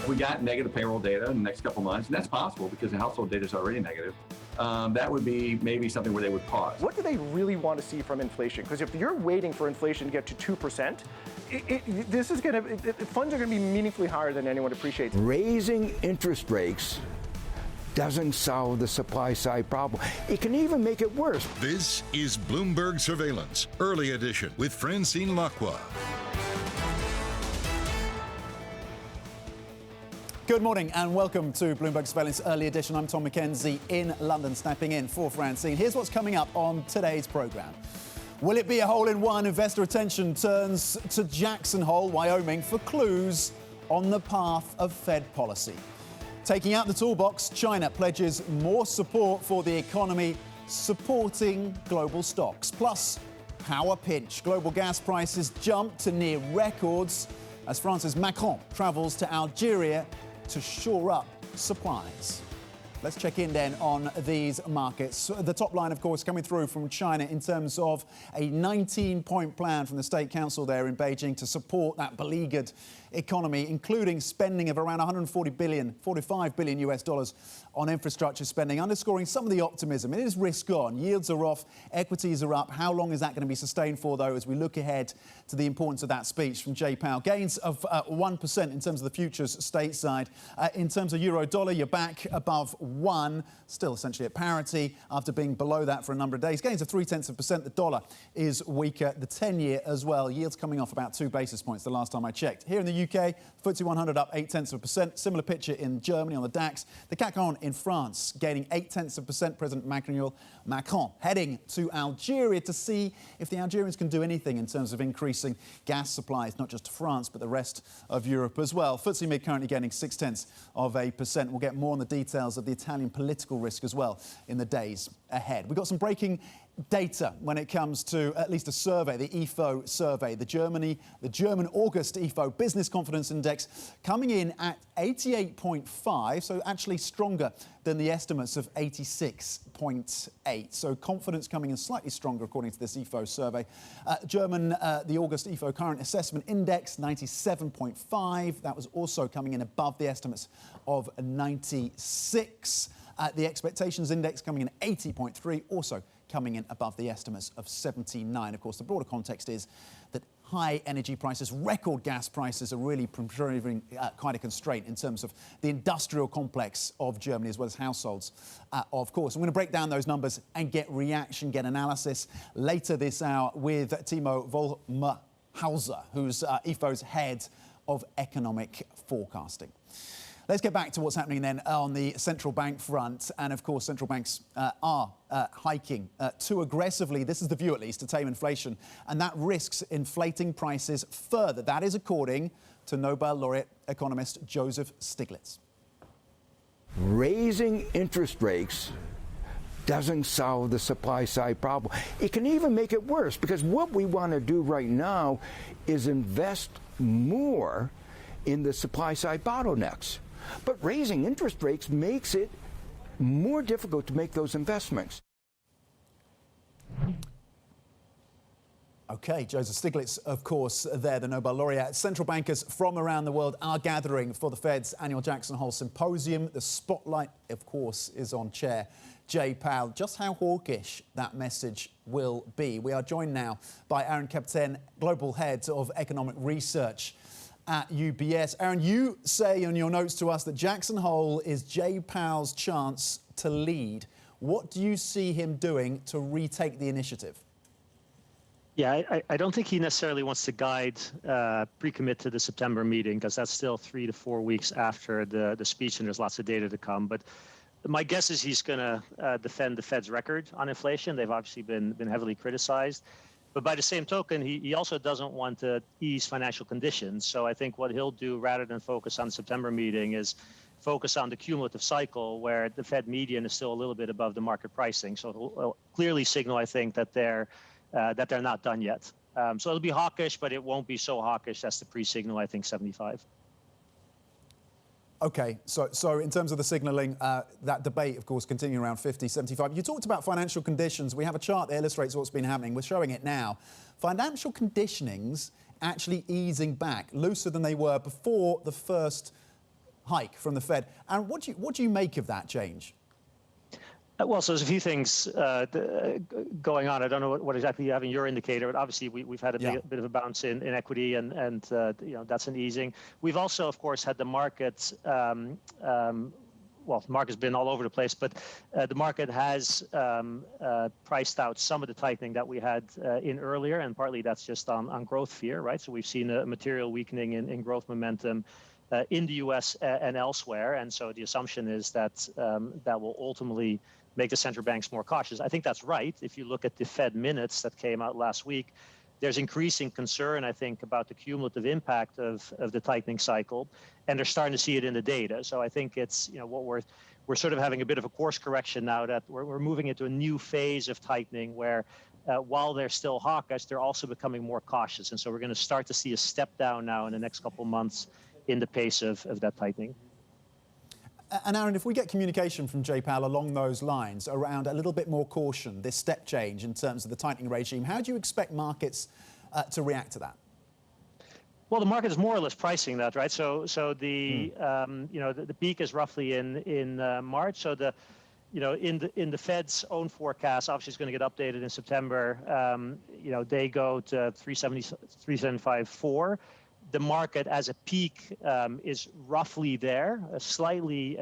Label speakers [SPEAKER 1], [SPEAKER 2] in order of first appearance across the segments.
[SPEAKER 1] we got negative payroll data in the next couple months, and that's possible because the household data is already negative, that would be maybe something where they would pause.
[SPEAKER 2] What do they really want to see from inflation? Because if you're waiting for inflation to get to 2%, funds are going to be meaningfully higher than anyone appreciates.
[SPEAKER 3] Raising interest rates doesn't solve the supply side problem. It can even make it worse.
[SPEAKER 4] This is Bloomberg Surveillance, Early Edition with Francine Lacqua.
[SPEAKER 5] Good morning and welcome to Bloomberg Surveillance Early Edition. I'm Tom McKenzie in London, snapping in for Francine. Here's what's coming up on today's programme. Will it be a hole-in-one? Investor attention turns to Jackson Hole, Wyoming, for clues on the path of Fed policy. Taking out the toolbox, China pledges more support for the economy, supporting global stocks. Plus, power pinch. Global gas prices jump to near records as France's Macron travels to Algeria to shore up supplies. Let's check in then on these markets. The top line, of course, coming through from China in terms of a 19-point plan from the State Council there in Beijing to support that beleaguered economy, including spending of around 45 billion US dollars on infrastructure spending, underscoring some of the optimism. It is risk on. Yields are off, equities are up. How long is that going to be sustained for, though, as we look ahead to the importance of that speech from Jay Powell? Gains of 1% in terms of the futures stateside. In terms of euro dollar, you're back above 1, still essentially at parity after being below that for a number of days. Gains of 0.3%. The dollar is weaker. The 10-year as well. Yields coming off about 2 basis points the last time I checked. Here in the UK, FTSE 100 up 0.8%. Similar picture in Germany on the DAX. The CAC 40 in France gaining 0.8%. President Macron heading to Algeria to see if the Algerians can do anything in terms of increasing gas supplies, not just to France, but the rest of Europe as well. FTSE mid currently gaining 0.6%. We'll get more on the details of the Italian political risk as well in the days ahead. We've got some breaking data when it comes to at least a survey, the IFO survey, the German August IFO Business Confidence Index coming in at 88.5, so actually stronger than the estimates of 86.8. So confidence coming in slightly stronger according to this IFO survey. The August IFO Current Assessment Index, 97.5. That was also coming in above the estimates of 96. The Expectations Index coming in at 80.3, also coming in above the estimates of 79. Of course, the broader context is that high energy prices, record gas prices are really proving quite a constraint in terms of the industrial complex of Germany as well as households, of course. I'm going to break down those numbers and get reaction, get analysis later this hour with Timo Vollmerhauser, who's IFO's head of economic forecasting. Let's get back to what's happening then on the central bank front. And of course, central banks are hiking too aggressively. This is the view, at least, to tame inflation. And that risks inflating prices further. That is according to Nobel laureate economist Joseph Stiglitz.
[SPEAKER 3] Raising interest rates doesn't solve the supply side problem. It can even make it worse, because what we want to do right now is invest more in the supply side bottlenecks. But raising interest rates makes it more difficult to make those investments.
[SPEAKER 5] OK, Joseph Stiglitz, of course, there, the Nobel laureate. Central bankers from around the world are gathering for the Fed's annual Jackson Hole Symposium. The spotlight, of course, is on Chair Jay Powell. Just how hawkish that message will be. We are joined now by Arend Kapteyn, Global Head of Economic Research at UBS. Arend, you say in your notes to us that Jackson Hole is Jay Powell's chance to lead. What do you see him doing to retake the initiative?
[SPEAKER 6] Yeah, I don't think he necessarily wants to guide, pre-commit to the September meeting, because that's still 3 to 4 weeks after the speech, and there's lots of data to come. But my guess is he's going to defend the Fed's record on inflation. They've obviously been heavily criticized. But by the same token, he also doesn't want to ease financial conditions. So I think what he'll do, rather than focus on the September meeting, is focus on the cumulative cycle, where the Fed median is still a little bit above the market pricing. So he'll clearly signal, I think, that they're not done yet. So it'll be hawkish, but it won't be so hawkish as the pre-signal, I think, 75.
[SPEAKER 5] OK, so in terms of the signalling, that debate, of course, continuing around 50, 75. You talked about financial conditions. We have a chart that illustrates what's been happening. We're showing it now. Financial conditionings actually easing back, looser than they were before the first hike from the Fed. And what do you make of that change?
[SPEAKER 6] Well, so there's a few things going on. I don't know what exactly you have in your indicator, but obviously we've had a bit of a bounce in equity, and you know, that's an easing. We've also, of course, had the market. Well, the market's been all over the place, but the market has priced out some of the tightening that we had in earlier, and partly that's just on growth fear, right? So we've seen a material weakening in growth momentum in the U.S. and elsewhere, and so the assumption is that that will ultimately make the central banks more cautious. I think that's right. If you look at the Fed minutes that came out last week, there's increasing concern, I think, about the cumulative impact of the tightening cycle, and they're starting to see it in the data. So I think it's, you know, what we're sort of having a bit of a course correction now, that we're moving into a new phase of tightening where while they're still hawkish, they're also becoming more cautious. And so we're going to start to see a step down now in the next couple of months in the pace of that tightening.
[SPEAKER 5] And Arend, if we get communication from Jay Powell along those lines around a little bit more caution, this step change in terms of the tightening regime, how do you expect markets to react to that?
[SPEAKER 6] Well, the market is more or less pricing that, right? So the you know, the peak is roughly in March. So the, you know, in the Fed's own forecast, obviously it's going to get updated in September. You know, they go to 375.4. The market as a peak is roughly there, slightly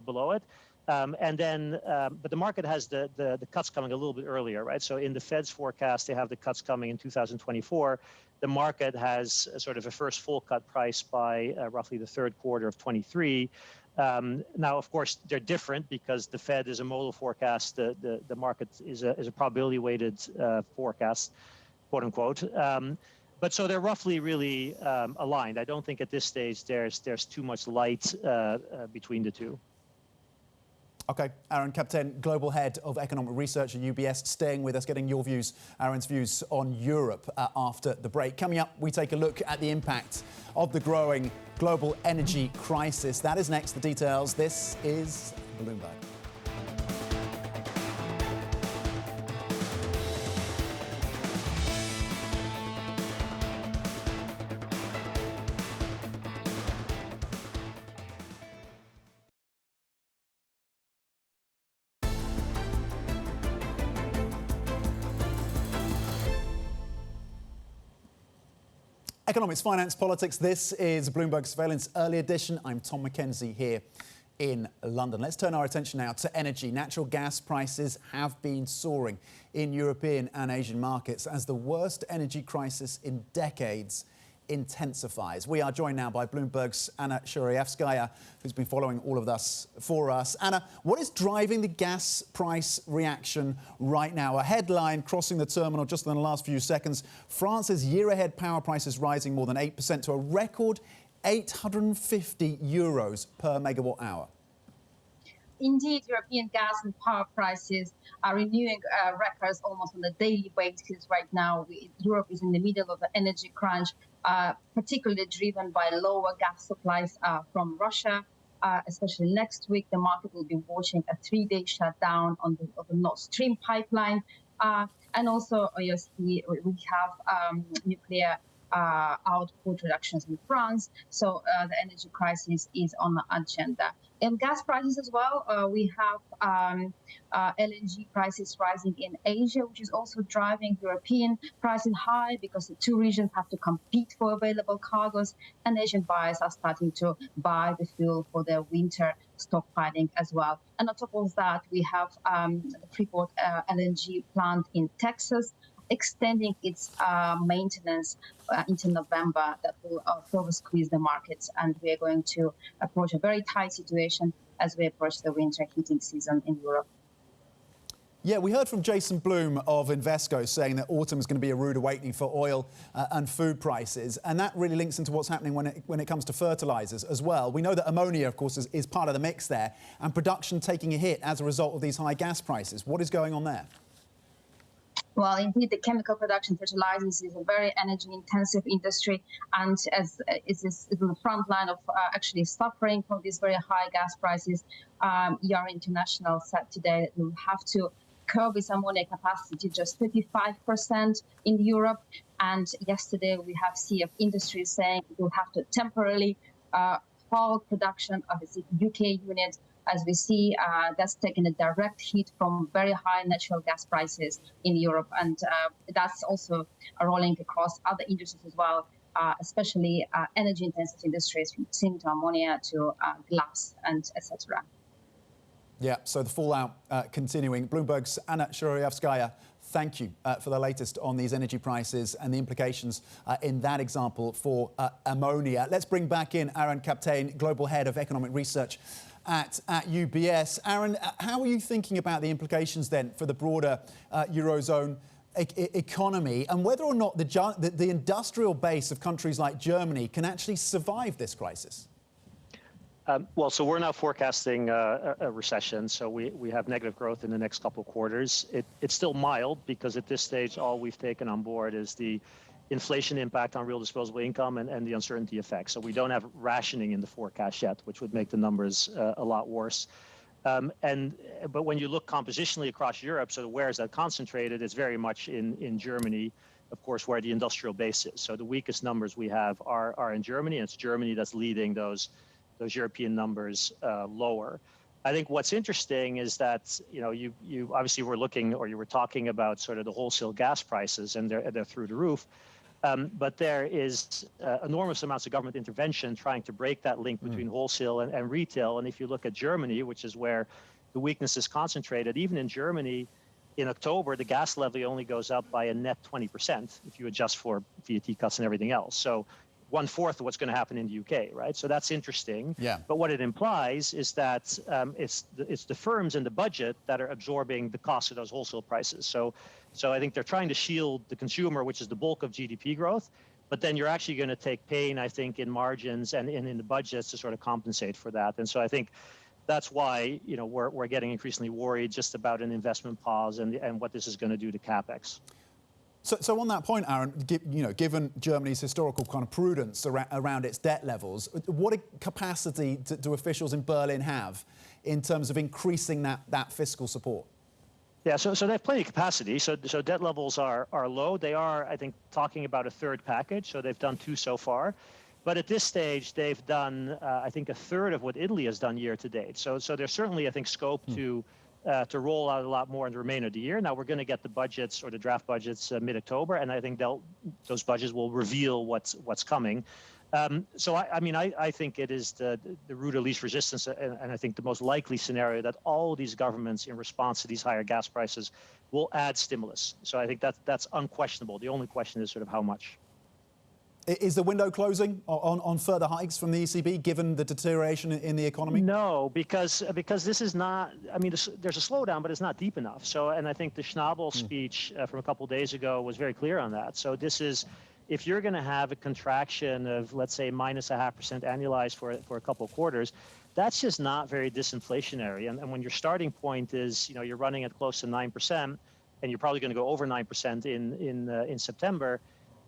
[SPEAKER 6] below it. And then, but the market has the cuts coming a little bit earlier, right? So in the Fed's forecast, they have the cuts coming in 2024. The market has sort of a first full cut price by roughly the third quarter of 23. Now, of course, they're different because the Fed is a model forecast. The market is a probability weighted forecast, quote unquote. But so they're roughly really aligned. I don't think at this stage there's too much light between the two.
[SPEAKER 5] Okay, Arend Kapteyn, Global Head of Economic Research at UBS, staying with us, getting your views, Arend's views on Europe after the break. Coming up, we take a look at the impact of the growing global energy crisis. That is next. The details. This is Bloomberg. Economics, finance, politics. This is Bloomberg Surveillance Early Edition. I'm Tom Mackenzie here in London. Let's turn our attention now to energy. Natural gas prices have been soaring in European and Asian markets as the worst energy crisis in decades intensifies. We are joined now by Bloomberg's Anna Shuraevskaya, who's been following all of this for us. Anna, what is driving the gas price reaction right now? A headline crossing the terminal just in the last few seconds. France's year-ahead power prices rising more than 8% to a record €850 per megawatt hour.
[SPEAKER 7] Indeed, European gas and power prices are renewing records almost on a daily basis right now. Europe is in the middle of an energy crunch, particularly driven by lower gas supplies from Russia. Especially next week, the market will be watching a 3-day shutdown of the Nord Stream pipeline. And also, obviously, we have nuclear output reductions in France. So the energy crisis is on the agenda. In gas prices as well, we have LNG prices rising in Asia, which is also driving European pricing high because the two regions have to compete for available cargoes, and Asian buyers are starting to buy the fuel for their winter stockpiling as well. And on top of that, we have the Freeport LNG plant in Texas, extending its maintenance into November. That will further squeeze the markets, and we are going to approach a very tight situation as we approach the winter heating season in Europe.
[SPEAKER 5] Yeah, we heard from Jason Bloom of Invesco saying that autumn is going to be a rude awakening for oil and food prices, and that really links into what's happening when it comes to fertilizers as well. We know that ammonia, of course, is part of the mix there, and production taking a hit as a result of these high gas prices. What is going on there?
[SPEAKER 7] Well, indeed, the chemical production fertilizers is a very energy-intensive industry, and as it's in the front line of actually suffering from these very high gas prices. Yara International said today that we'll have to curb its ammonia capacity to just 35% in Europe. And yesterday, we have CF Industries saying we'll have to temporarily Powell production of its UK unit. As we see, that's taken a direct hit from very high natural gas prices in Europe. And that's also rolling across other industries as well, especially energy-intensive industries, from tin to ammonia to glass and etc.
[SPEAKER 5] Yeah, so the fallout continuing. Bloomberg's Anna Shurayevskaya, thank you for the latest on these energy prices and the implications in that example for ammonia. Let's bring back in Arend Kapteyn, Global Head of Economic Research at UBS. Arend, how are you thinking about the implications then for the broader Eurozone economy, and whether or not the industrial base of countries like Germany can actually survive this crisis?
[SPEAKER 6] Well, so we're now forecasting a recession. So we have negative growth in the next couple of quarters. It's still mild because at this stage, all we've taken on board is the inflation impact on real disposable income and the uncertainty effect. So we don't have rationing in the forecast yet, which would make the numbers a lot worse. But when you look compositionally across Europe, so where is that concentrated? It's very much in Germany, of course, where the industrial base is. So the weakest numbers we have are in Germany, and it's Germany that's leading those European numbers lower. I think what's interesting is that, you obviously were looking, or you were talking about sort of the wholesale gas prices, and they're through the roof. But there is enormous amounts of government intervention trying to break that link between wholesale and retail. And if you look at Germany, which is where the weakness is concentrated, even in Germany, in October, the gas levy only goes up by a net 20% if you adjust for VAT cuts and everything else. So 1/4 of what's going to happen in the UK, right? So that's interesting.
[SPEAKER 5] Yeah.
[SPEAKER 6] But what it implies is that it's the firms in the budget that are absorbing the cost of those wholesale prices. So I think they're trying to shield the consumer, which is the bulk of GDP growth. But then you're actually going to take pain, I think, in margins and in the budgets to sort of compensate for that. And so I think that's why we're getting increasingly worried just about an investment pause and what this is going to do to capex.
[SPEAKER 5] So on that point, Aaron, given Germany's historical kind of prudence around its debt levels, what capacity do officials in Berlin have in terms of increasing that fiscal support?
[SPEAKER 6] Yeah, so they have plenty of capacity. So debt levels are low. They are, I think, talking about a third package. So they've done 2 so far. But at this stage, they've done, I think, a third of what Italy has done year to date. So there's certainly, I think, scope to roll out a lot more in the remainder of the year. Now we're going to get the budgets or the draft budgets mid-October, and I think those budgets will reveal what's coming. So I think it is the route of least resistance, and I think the most likely scenario that all these governments, in response to these higher gas prices, will add stimulus. So I think that's unquestionable. The only question is sort of how much.
[SPEAKER 5] Is the window closing on further hikes from the ECB, given the deterioration in the economy?
[SPEAKER 6] No, because this is not. I mean, there's a slowdown, but it's not deep enough. So, and I think the Schnabel speech from a couple of days ago was very clear on that. So this is, if you're going to have a contraction of, let's say, -0.5% annualized for a couple of quarters, that's just not very disinflationary. And when your starting point is, you're running at close to 9%, and you're probably going to go over 9% in September.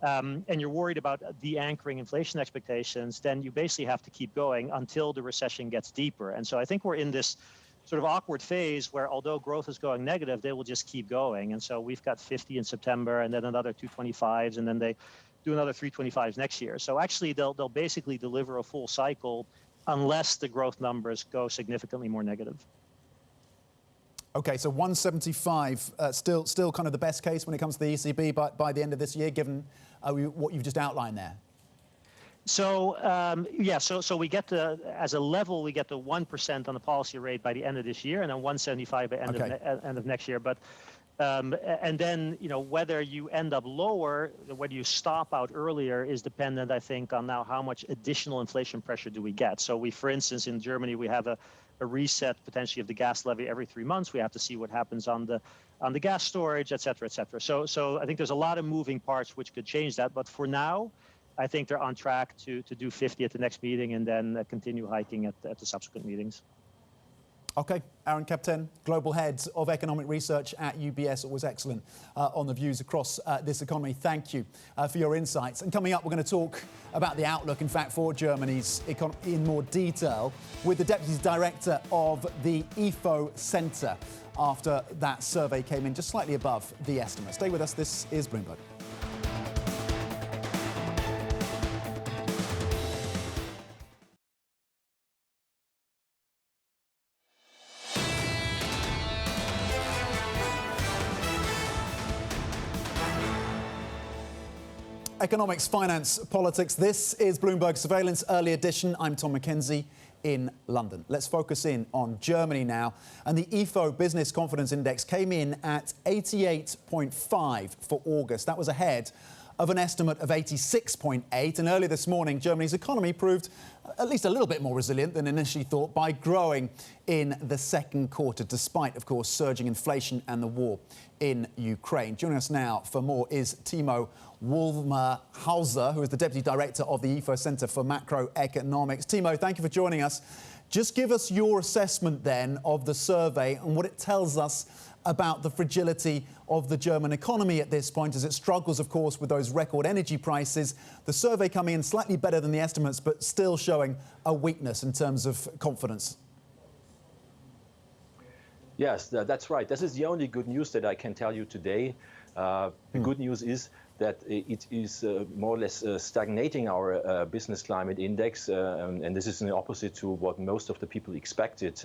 [SPEAKER 6] And you're worried about de-anchoring inflation expectations, then you basically have to keep going until the recession gets deeper. And so I think we're in this sort of awkward phase where, although growth is going negative, they will just keep going. And so we've got 50 in September, and then another 225s, and then they do another 325s next year. So actually, they'll basically deliver a full cycle unless the growth numbers go significantly more negative.
[SPEAKER 5] Okay, so 175 still kind of the best case when it comes to the ECB by the end of this year, given what you've just outlined there.
[SPEAKER 6] So so we get to, as a level, we get to 1% on the policy rate by the end of this year, and then 175 by end of next year. But and then whether you end up lower, whether you stop out earlier, is dependent, I think, on now how much additional inflation pressure do we get. So we, for instance, in Germany, we have a reset potentially of the gas levy every 3 months. We have to see what happens on the gas storage, et cetera, et cetera. So I think there's a lot of moving parts which could change that. But for now, I think they're on track to do 50 at the next meeting and then continue hiking at the subsequent meetings.
[SPEAKER 5] Okay, Arend Kapteyn, Global Head of Economic Research at UBS, always excellent on the views across this economy. Thank you for your insights. And coming up, we're going to talk about the outlook, in fact, for Germany's economy in more detail with the Deputy Director of the IFO Centre after that survey came in just slightly above the estimate. Stay with us. This is Bloomberg. Economics, finance, politics. This is Bloomberg Surveillance Early Edition. I'm Tom McKenzie in London. Let's focus in on Germany now. And the IFO Business Confidence Index came in at 88.5 for August. That was ahead of an estimate of 86.8. And earlier this morning, Germany's economy proved at least a little bit more resilient than initially thought by growing in the second quarter, despite, of course, surging inflation and the war in Ukraine. Joining us now for more is Timo Wolmerhauser, who is the Deputy Director of the IFO Centre for Macroeconomics. Timo, thank you for joining us. Just give us your assessment then of the survey and what it tells us about the fragility of the German economy at this point, as it struggles, of course, with those record energy prices. The survey coming in slightly better than the estimates, but still showing a weakness in terms of confidence.
[SPEAKER 8] Yes, that's right. This is the only good news that I can tell you today. The good news is that it is more or less stagnating our business climate index, and this is the opposite to what most of the people expected.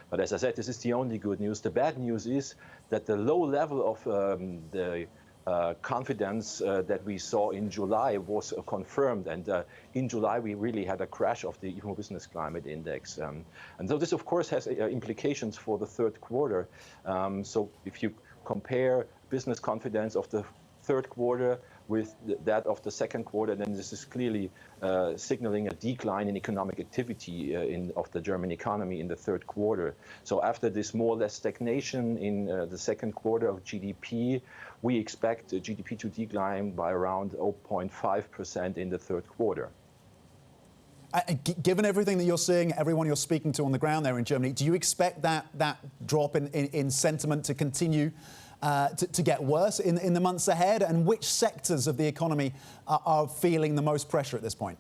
[SPEAKER 8] But as I said, this is the only good news. The bad news is that the low level of the confidence that we saw in July was confirmed. And in July, we really had a crash of the IFO Business Climate Index. And so this, of course, has implications for the third quarter. So if you compare business confidence of the third quarter with that of the second quarter, then this is clearly signaling a decline in economic activity of the German economy in the third quarter. So after this more or less stagnation in the second quarter of GDP, we expect GDP to decline by around 0.5% in the third quarter.
[SPEAKER 5] Given everything that you're seeing, everyone you're speaking to on the ground there in Germany, do you expect that drop in sentiment to continue to get worse in the months ahead? And which sectors of the economy are feeling the most pressure at this point?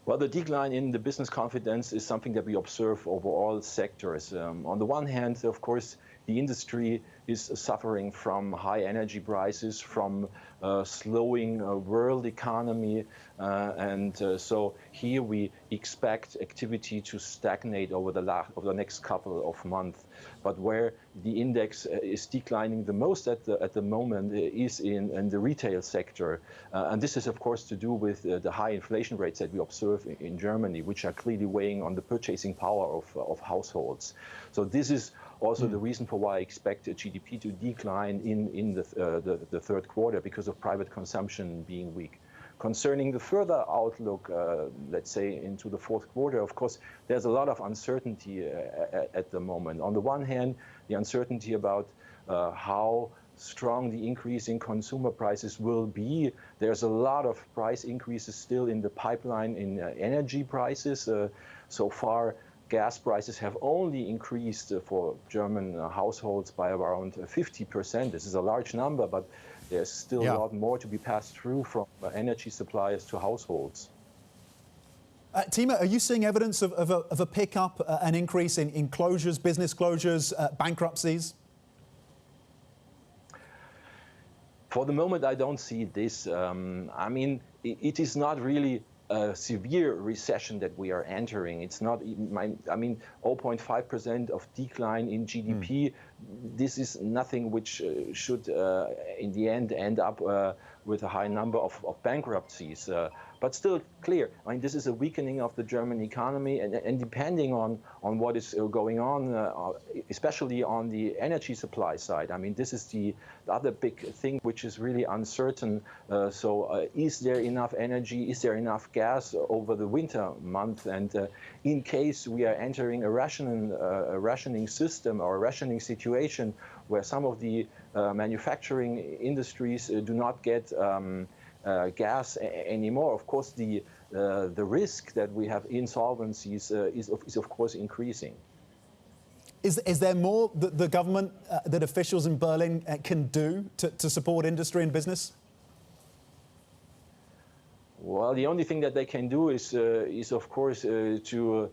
[SPEAKER 8] Well, the decline in the business confidence is something that we observe over all sectors. On the one hand, of course, the industry is suffering from high energy prices, from slowing world economy, and so here we expect activity to stagnate over the next couple of months. But where the index is declining the most at the moment is in the retail sector, and this is of course to do with the high inflation rates that we observe in Germany, which are clearly weighing on the purchasing power of households. So this is also the reason for why I expect GDP to decline in the third quarter, because of private consumption being weak. Concerning the further outlook, let's say into the fourth quarter, of course, there's a lot of uncertainty at the moment. On the one hand, the uncertainty about how strong the increase in consumer prices will be. There's a lot of price increases still in the pipeline in energy prices. So far, gas prices have only increased for German households by around 50%. This is a large number, but there's still a lot more to be passed through from energy suppliers to households.
[SPEAKER 5] Timo, are you seeing evidence of a pickup, an increase in closures, business closures, bankruptcies?
[SPEAKER 8] For the moment, I don't see this. I mean, it is not really a severe recession that we are entering. It's not, I mean, 0.5% of decline in GDP. This is nothing which should, in the end up with a high number of bankruptcies. But still clear, I mean, this is a weakening of the German economy, and depending on what is going on, especially on the energy supply side, I mean, this is the other big thing which is really uncertain. So is there enough energy, is there enough gas over the winter month? And in case we are entering a rationing system or a rationing situation where some of the manufacturing industries do not get gas anymore, of course the risk that we have insolvencies is of course increasing.
[SPEAKER 5] Is there more that the government, that officials in Berlin can do to support industry and business?
[SPEAKER 8] Well, the only thing that they can do is of course to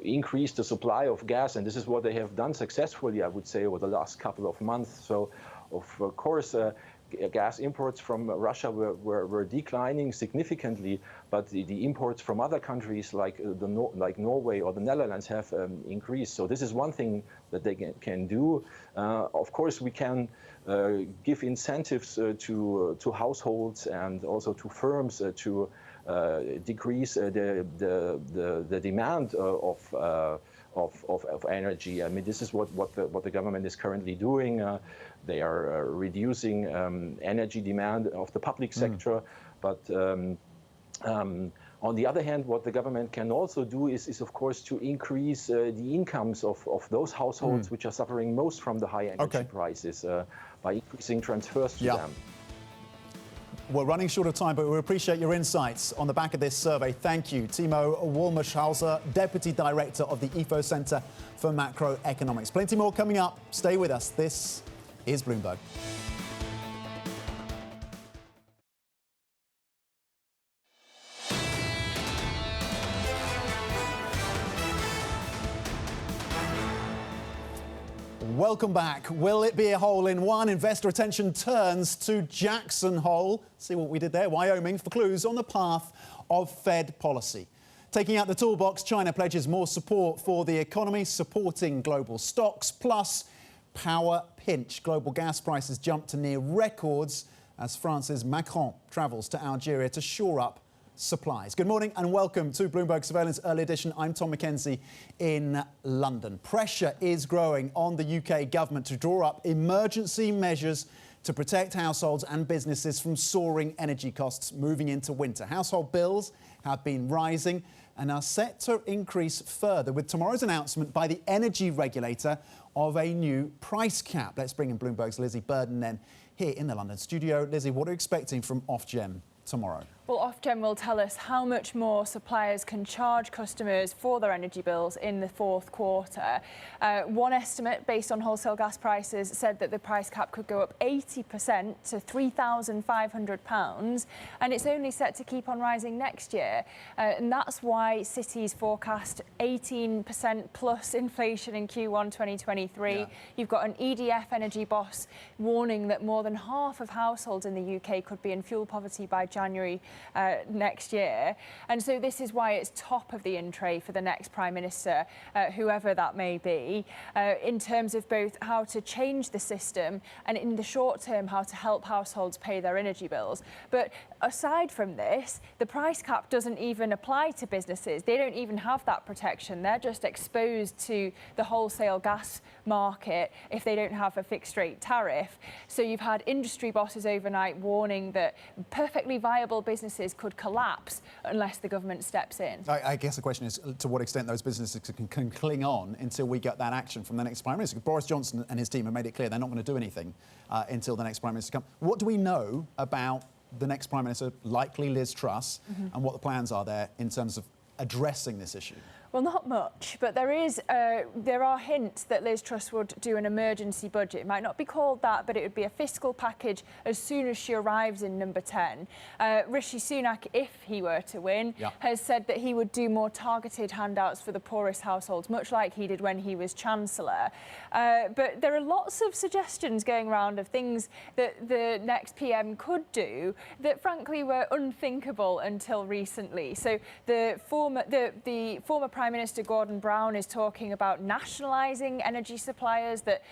[SPEAKER 8] increase the supply of gas, and this is what they have done successfully, I would say, over the last couple of months. So Of course, gas imports from Russia were declining significantly, but the imports from other countries like Norway or the Netherlands have increased. So this is one thing that they can do. Of course, we can give incentives to households and also to firms to decrease the demand of energy. I mean, this is what the government is currently doing. They are reducing energy demand of the public sector, but on the other hand, what the government can also do is of course, to increase the incomes of those households which are suffering most from the high energy prices by increasing transfers to them.
[SPEAKER 5] We're running short of time, but we appreciate your insights on the back of this survey. Thank you. Timo Wolmershauser, Deputy Director of the IFO Centre for Macroeconomics. Plenty more coming up. Stay with us. This is Bloomberg. Welcome back. Will it be a hole in one? Investor attention turns to Jackson Hole. See what we did there? Wyoming for clues on the path of Fed policy. Taking out the toolbox, China pledges more support for the economy, supporting global stocks, plus power pinch. Global gas prices jump to near records as France's Macron travels to Algeria to shore up supplies. Good morning and welcome to Bloomberg Surveillance Early Edition. I'm Tom Mackenzie in London. Pressure is growing on the UK government to draw up emergency measures to protect households and businesses from soaring energy costs moving into winter. Household bills have been rising and are set to increase further with tomorrow's announcement by the energy regulator of a new price cap. Let's bring in Bloomberg's Lizzie Burden then here in the London studio. Lizzie, what are you expecting from Ofgem tomorrow?
[SPEAKER 9] Well, Ofgem will tell us how much more suppliers can charge customers for their energy bills in the fourth quarter. One estimate based on wholesale gas prices said that the price cap could go up 80% to £3,500, and it's only set to keep on rising next year. And that's why cities forecast 18% plus inflation in Q1 2023. Yeah. You've got an EDF energy boss warning that more than half of households in the UK could be in fuel poverty by January next year. And so this is why it's top of the in tray for the next Prime Minister, whoever that may be, in terms of both how to change the system and in the short term how to help households pay their energy bills. But aside from this, the price cap doesn't even apply to businesses. They don't even have that protection. They're just exposed to the wholesale gas market if they don't have a fixed rate tariff. So you've had industry bosses overnight warning that perfectly viable businesses could collapse unless the government steps in.
[SPEAKER 5] I guess the question is to what extent those businesses can cling on until we get that action from the next Prime Minister. Boris Johnson and his team have made it clear they're not going to do anything until the next Prime Minister comes. What do we know about the next Prime Minister, likely Liz Truss, and what the plans are there in terms of addressing this issue?
[SPEAKER 9] Well, not much, but there are hints that Liz Truss would do an emergency budget. It might not be called that, but it would be a fiscal package as soon as she arrives in number 10. Rishi Sunak, if he were to win, has said that he would do more targeted handouts for the poorest households, much like he did when he was Chancellor. But there are lots of suggestions going around of things that the next PM could do that, frankly, were unthinkable until recently. So the former Prime Minister Gordon Brown is talking about nationalising energy suppliers that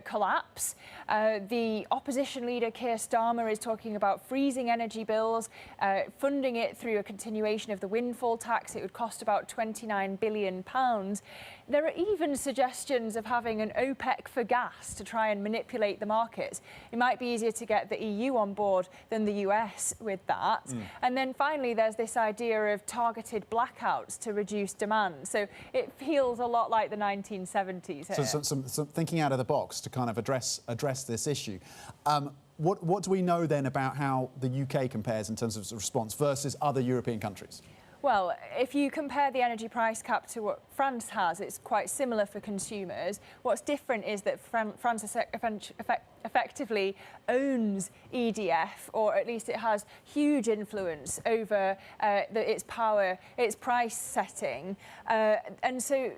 [SPEAKER 9] collapse. The opposition leader Keir Starmer is talking about freezing energy bills, funding it through a continuation of the windfall tax. It would cost about £29 billion. There are even suggestions of having an OPEC for gas to try and manipulate the markets. It might be easier to get the EU on board than the US with that. And then finally, there's this idea of targeted blackouts to reduce demand. So it feels a lot like the 1970s here.
[SPEAKER 5] So some thinking out of the box to kind of address this issue. What do we know then about how the UK compares in terms of response versus other European countries?
[SPEAKER 9] Well, if you compare the energy price cap to what France has. It's quite similar for consumers. What's different is that France effectively owns EDF, or at least it has huge influence over its power, its price setting. And so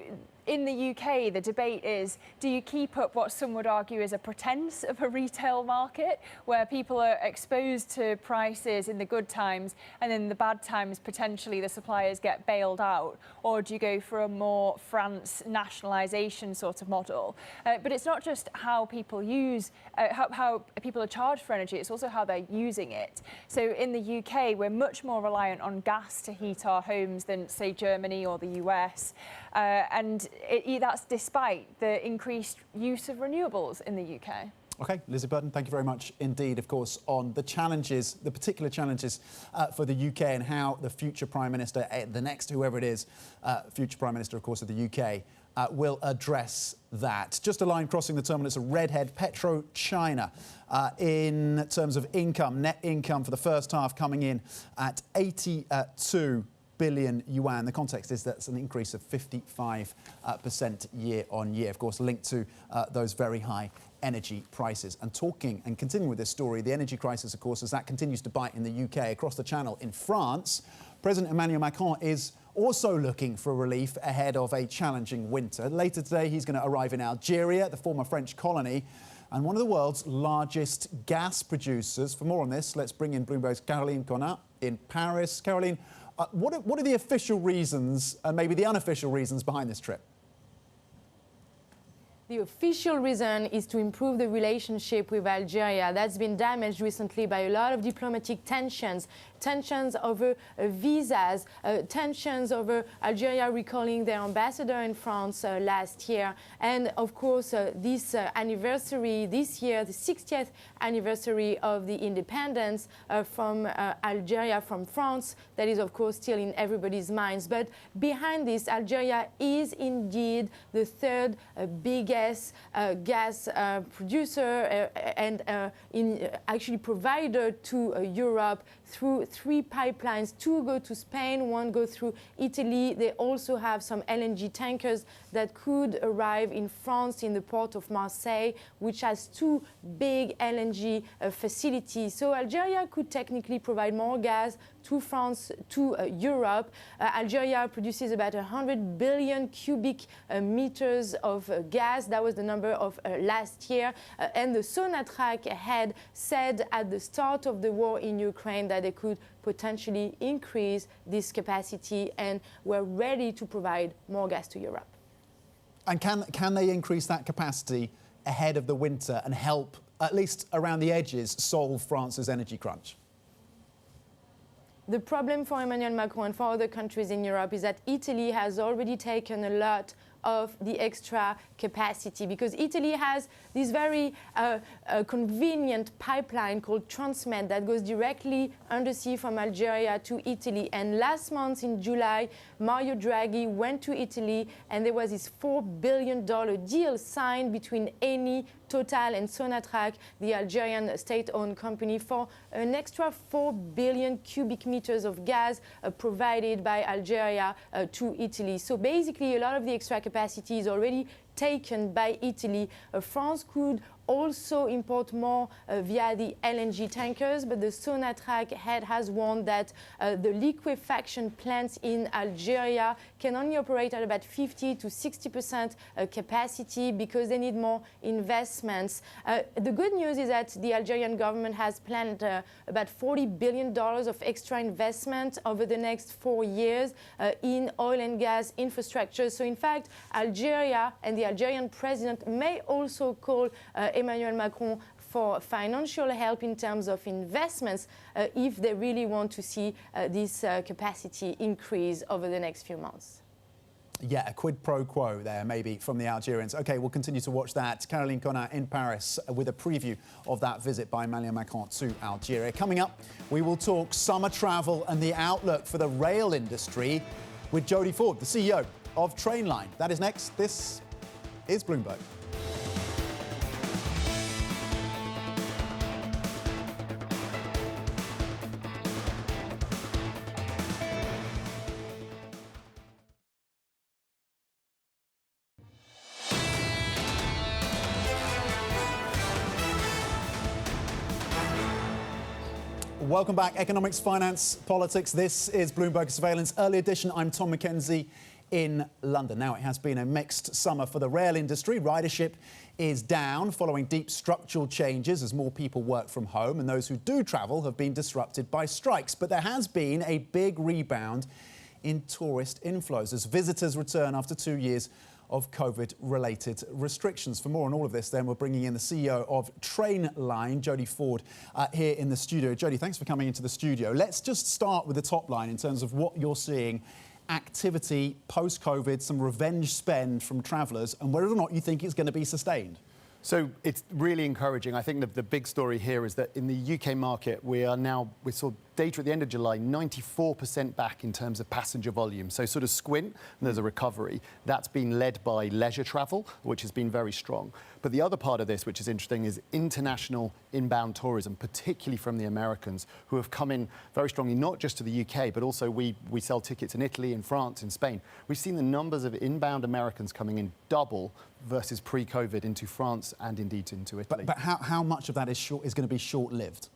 [SPEAKER 9] in the UK, the debate is, do you keep up what some would argue is a pretense of a retail market, where people are exposed to prices in the good times, and in the bad times, potentially the suppliers get bailed out? Or do you go for a more France nationalisation sort of model? But it's not just how people use, how people are charged for energy, it's also how they're using it. So in the UK, we're much more reliant on gas to heat our homes than, say, Germany or the US. And that's despite the increased use of renewables in the UK.
[SPEAKER 5] OK, Lizzie Burton, thank you very much indeed, of course, on the challenges, the particular challenges for the UK, and how the future Prime Minister, the next whoever it is, future Prime Minister, of course, of the UK, will address that. Just a line crossing the terminus of Redhead, PetroChina, in terms of income, net income for the first half coming in at 82 billion yuan. The context is that's an increase of 55% year on year, of course, linked to those very high energy prices. And talking and continuing with this story, the energy crisis, of course, as that continues to bite in the UK, across the channel in France, President Emmanuel Macron is also looking for relief ahead of a challenging winter. Later today, he's going to arrive in Algeria, the former French colony, and one of the world's largest gas producers. For more on this, let's bring in Bloomberg's Kailey Leinz in Paris. Caroline, what are the official reasons and maybe the unofficial reasons behind this trip?
[SPEAKER 10] The official reason is to improve the relationship with Algeria. That's been damaged recently by a lot of diplomatic tensions over visas, tensions over Algeria recalling their ambassador in France last year. And of course, this anniversary this year, the 60th anniversary of the independence from Algeria from France, that is of course still in everybody's minds. But behind this, Algeria is indeed the third biggest gas producer and actually provider to Europe through 3 pipelines. 2 go to Spain, 1 go through Italy. They also have some LNG tankers that could arrive in France in the port of Marseille, which has 2 big LNG facilities. So Algeria could technically provide more gas to France, to Europe. Algeria produces about 100 billion cubic meters of gas. That was the number of last year. And the Sonatrach had said at the start of the war in Ukraine that they could potentially increase this capacity and were ready to provide more gas to Europe.
[SPEAKER 5] And can they increase that capacity ahead of the winter and help, at least around the edges, solve France's energy crunch?
[SPEAKER 10] The problem for Emmanuel Macron and for other countries in Europe is that Italy has already taken a lot of the extra capacity, because Italy has this very convenient pipeline called Transmed that goes directly undersea from Algeria to Italy. And last month in July, Mario Draghi went to Italy and there was this $4 billion deal signed between Eni, Total and Sonatrach, the Algerian state-owned company, for an extra 4 billion cubic meters of gas provided by Algeria to Italy. So basically, a lot of the extra capacity is already taken by Italy. France could also import more via the LNG tankers, but the Sonatrach head has warned that the liquefaction plants in Algeria can only operate at about 50 to 60% capacity because they need more investments. The good news is that the Algerian government has planned about $40 billion of extra investment over the next 4 years in oil and gas infrastructure. So in fact, Algeria and the Algerian president may also call Emmanuel Macron for financial help in terms of investments if they really want to see this capacity increase over the next few months.
[SPEAKER 5] Yeah, a quid pro quo there, maybe, from the Algerians. OK, we'll continue to watch that. Kailey Leinz in Paris with a preview of that visit by Emmanuel Macron to Algeria. Coming up, we will talk summer travel and the outlook for the rail industry with Jody Ford, the CEO of Trainline. That is next. This is Bloomberg. Welcome back. Economics, finance, politics. This is Bloomberg Surveillance Early Edition. I'm Tom Mackenzie in London. Now, it has been a mixed summer for the rail industry. Ridership is down following deep structural changes as more people work from home, and those who do travel have been disrupted by strikes. But there has been a big rebound in tourist inflows as visitors return after 2 years of COVID-related restrictions. For more on all of this, then, we're bringing in the CEO of Trainline, Jody Ford, here in the studio. Jody, thanks for coming into the studio. Let's just start with the top line in terms of what you're seeing. Activity post-COVID, some revenge spend from travellers, and whether or not you think it's going to be sustained.
[SPEAKER 11] So it's really encouraging. I think the big story here is that in the UK market, we saw data at the end of July, 94% back in terms of passenger volume. So sort of squint, and there's a recovery. That's been led by leisure travel, which has been very strong. But the other part of this, which is interesting, is international inbound tourism, particularly from the Americans, who have come in very strongly, not just to the UK, but also we sell tickets in Italy, in France, in Spain. We've seen the numbers of inbound Americans coming in double versus pre-COVID into France and indeed into Italy.
[SPEAKER 5] But how much of that is going to be short-lived?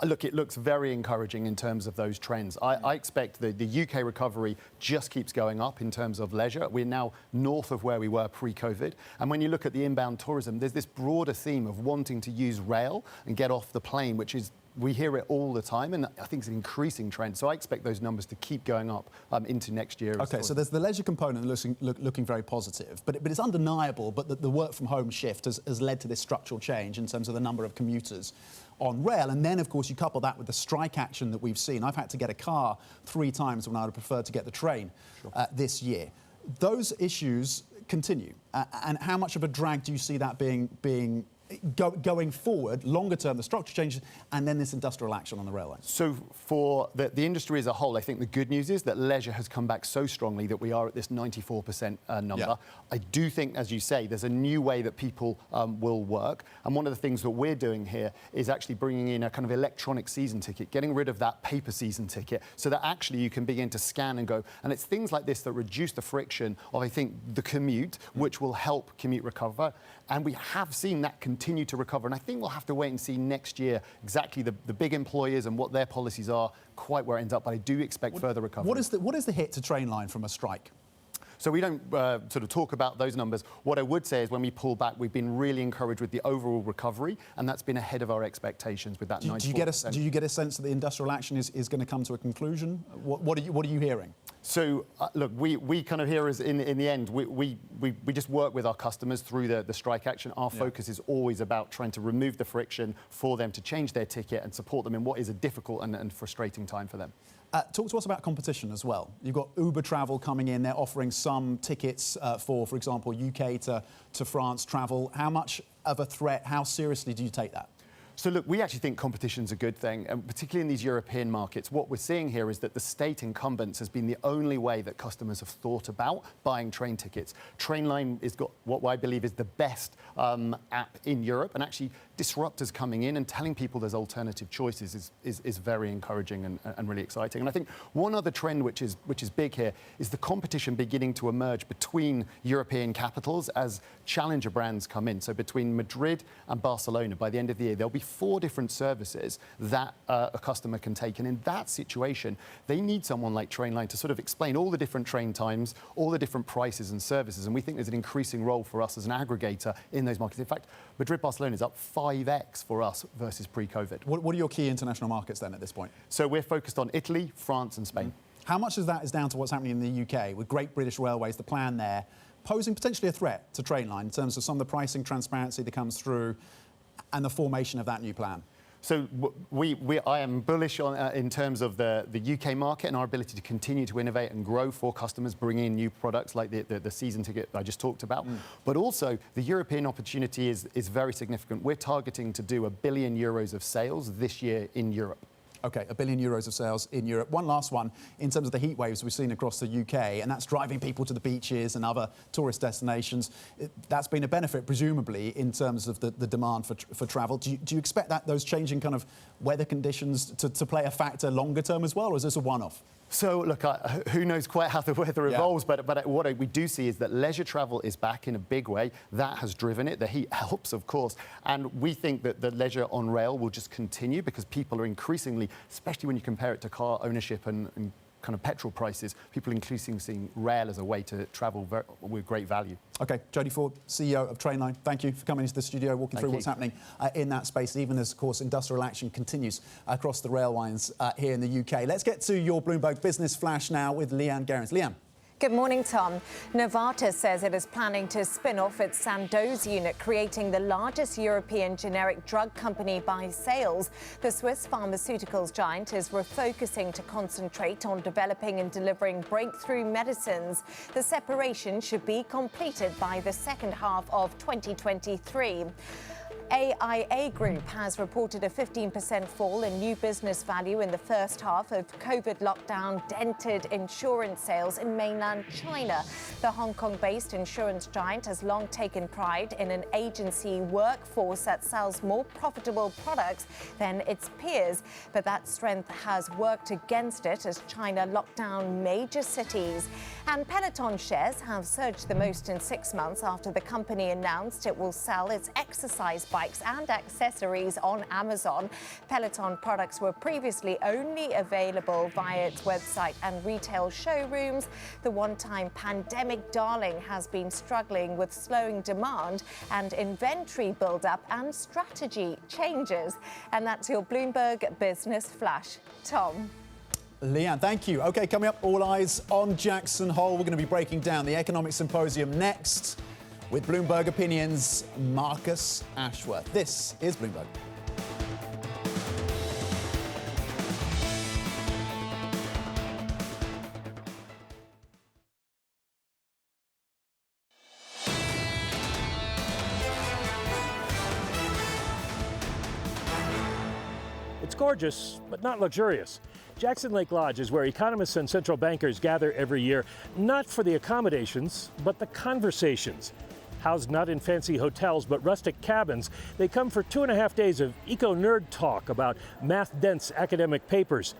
[SPEAKER 11] Look, it looks very encouraging in terms of those trends. I expect the UK recovery just keeps going up in terms of leisure. We're now north of where we were pre-COVID. And when you look at the inbound tourism, there's this broader theme of wanting to use rail and get off the plane, which is, we hear it all the time, and I think it's an increasing trend. So I expect those numbers to keep going up into next year.
[SPEAKER 5] OK, so there's the leisure component looking very positive, but it's undeniable, but the work-from-home shift has led to this structural change in terms of the number of commuters on rail. And then, of course, you couple that with the strike action that we've seen. I've had to get a car 3 times when I would have preferred to get the train this year. Those issues continue. And how much of a drag do you see that being going forward, longer term, the structure changes, and then this industrial action on the railway?
[SPEAKER 11] So for the industry as a whole, I think the good news is that leisure has come back so strongly that we are at this 94% number. Yeah. I do think, as you say, there's a new way that people will work. And one of the things that we're doing here is actually bringing in a kind of electronic season ticket, getting rid of that paper season ticket so that actually you can begin to scan and go. And it's things like this that reduce the friction of, I think, the commute, which will help commute recover. And we have seen that continue to recover. And I think we'll have to wait and see next year exactly the big employers and what their policies are, quite where it ends up. But I do expect further recovery.
[SPEAKER 5] What is the hit to Trainline from a strike?
[SPEAKER 11] So we don't sort of talk about those numbers. What I would say is when we pull back, we've been really encouraged with the overall recovery, and that's been ahead of our expectations with that 94%.
[SPEAKER 5] Do you get a sense that the industrial action is going to come to a conclusion? What are you hearing?
[SPEAKER 11] So, look, we kind of hear as in the end, we just work with our customers through the strike action. Our focus is always about trying to remove the friction for them to change their ticket and support them in what is a difficult and frustrating time for them.
[SPEAKER 5] Talk to us about competition as well. You've got Uber Travel coming in. They're offering some tickets for example, UK to France travel. How much of a threat, how seriously do you take that?
[SPEAKER 11] So look, we actually think competition's a good thing, and particularly in these European markets. What we're seeing here is that the state incumbents has been the only way that customers have thought about buying train tickets. Trainline has got what I believe is the best app in Europe, and actually disruptors coming in and telling people there's alternative choices is very encouraging and really exciting. And I think one other trend which is big here is the competition beginning to emerge between European capitals as challenger brands come in. So between Madrid and Barcelona, by the end of the year, there'll be 4 different services that a customer can take. And in that situation, they need someone like Trainline to sort of explain all the different train times, all the different prices and services. And we think there's an increasing role for us as an aggregator in those markets. In fact, Madrid-Barcelona is up 5x for us versus pre-COVID.
[SPEAKER 5] What are your key international markets then at this point?
[SPEAKER 11] So we're focused on Italy, France and Spain.
[SPEAKER 5] How much of that is down to what's happening in the UK with Great British Railways, the plan there, posing potentially a threat to Trainline in terms of some of the pricing transparency that comes through and the formation of that new plan?
[SPEAKER 11] So I am bullish on in terms of the UK market and our ability to continue to innovate and grow for customers, bring in new products like the season ticket I just talked about. But also the European opportunity is very significant. We're targeting to do €1 billion of sales this year in Europe.
[SPEAKER 5] OK, €1 billion of sales in Europe. One last one, in terms of the heat waves we've seen across the UK, and that's driving people to the beaches and other tourist destinations. That's been a benefit, presumably, in terms of the demand for travel. Do you expect those changing kind of weather conditions to play a factor longer term as well, or is this a one-off?
[SPEAKER 11] So, look, who knows quite how the weather evolves, but what we do see is that leisure travel is back in a big way. That has driven it. The heat helps, of course. And we think that the leisure on rail will just continue because people are increasingly, especially when you compare it to car ownership and kind of petrol prices, people are increasingly seeing rail as a way to travel with great value. OK, Jody Ford, CEO of Trainline, thank you for coming into the studio, walking through what's happening in that space, even as, of course, industrial action continues across the rail lines here in the UK. Let's get to your Bloomberg Business Flash now with Leanne Gerrans. Leanne.
[SPEAKER 12] Good morning, Tom. Novartis says it is planning to spin off its Sandoz unit, creating the largest European generic drug company by sales. The Swiss pharmaceuticals giant is refocusing to concentrate on developing and delivering breakthrough medicines. The separation should be completed by the second half of 2023. AIA Group has reported a 15% fall in new business value in the first half of COVID lockdown dented insurance sales in mainland China. The Hong Kong-based insurance giant has long taken pride in an agency workforce that sells more profitable products than its peers, but that strength has worked against it as China locked down major cities. And Peloton shares have surged the most in 6 months after the company announced it will sell its exercise bikes and accessories on Amazon. Peloton products were previously only available via its website and retail showrooms. The one-time pandemic darling has been struggling with slowing demand and inventory build-up and strategy changes. And that's your Bloomberg Business Flash. Tom.
[SPEAKER 5] Leanne, thank you. OK, coming up, all eyes on Jackson Hole. We're going to be breaking down the economic symposium next with Bloomberg Opinion's Marcus Ashworth. This is Bloomberg.
[SPEAKER 13] It's gorgeous, but not luxurious. Jackson Lake Lodge is where economists and central bankers gather every year, not for the accommodations, but the conversations. Housed not in fancy hotels, but rustic cabins, they come for 2.5 days of eco-nerd talk about math-dense academic papers.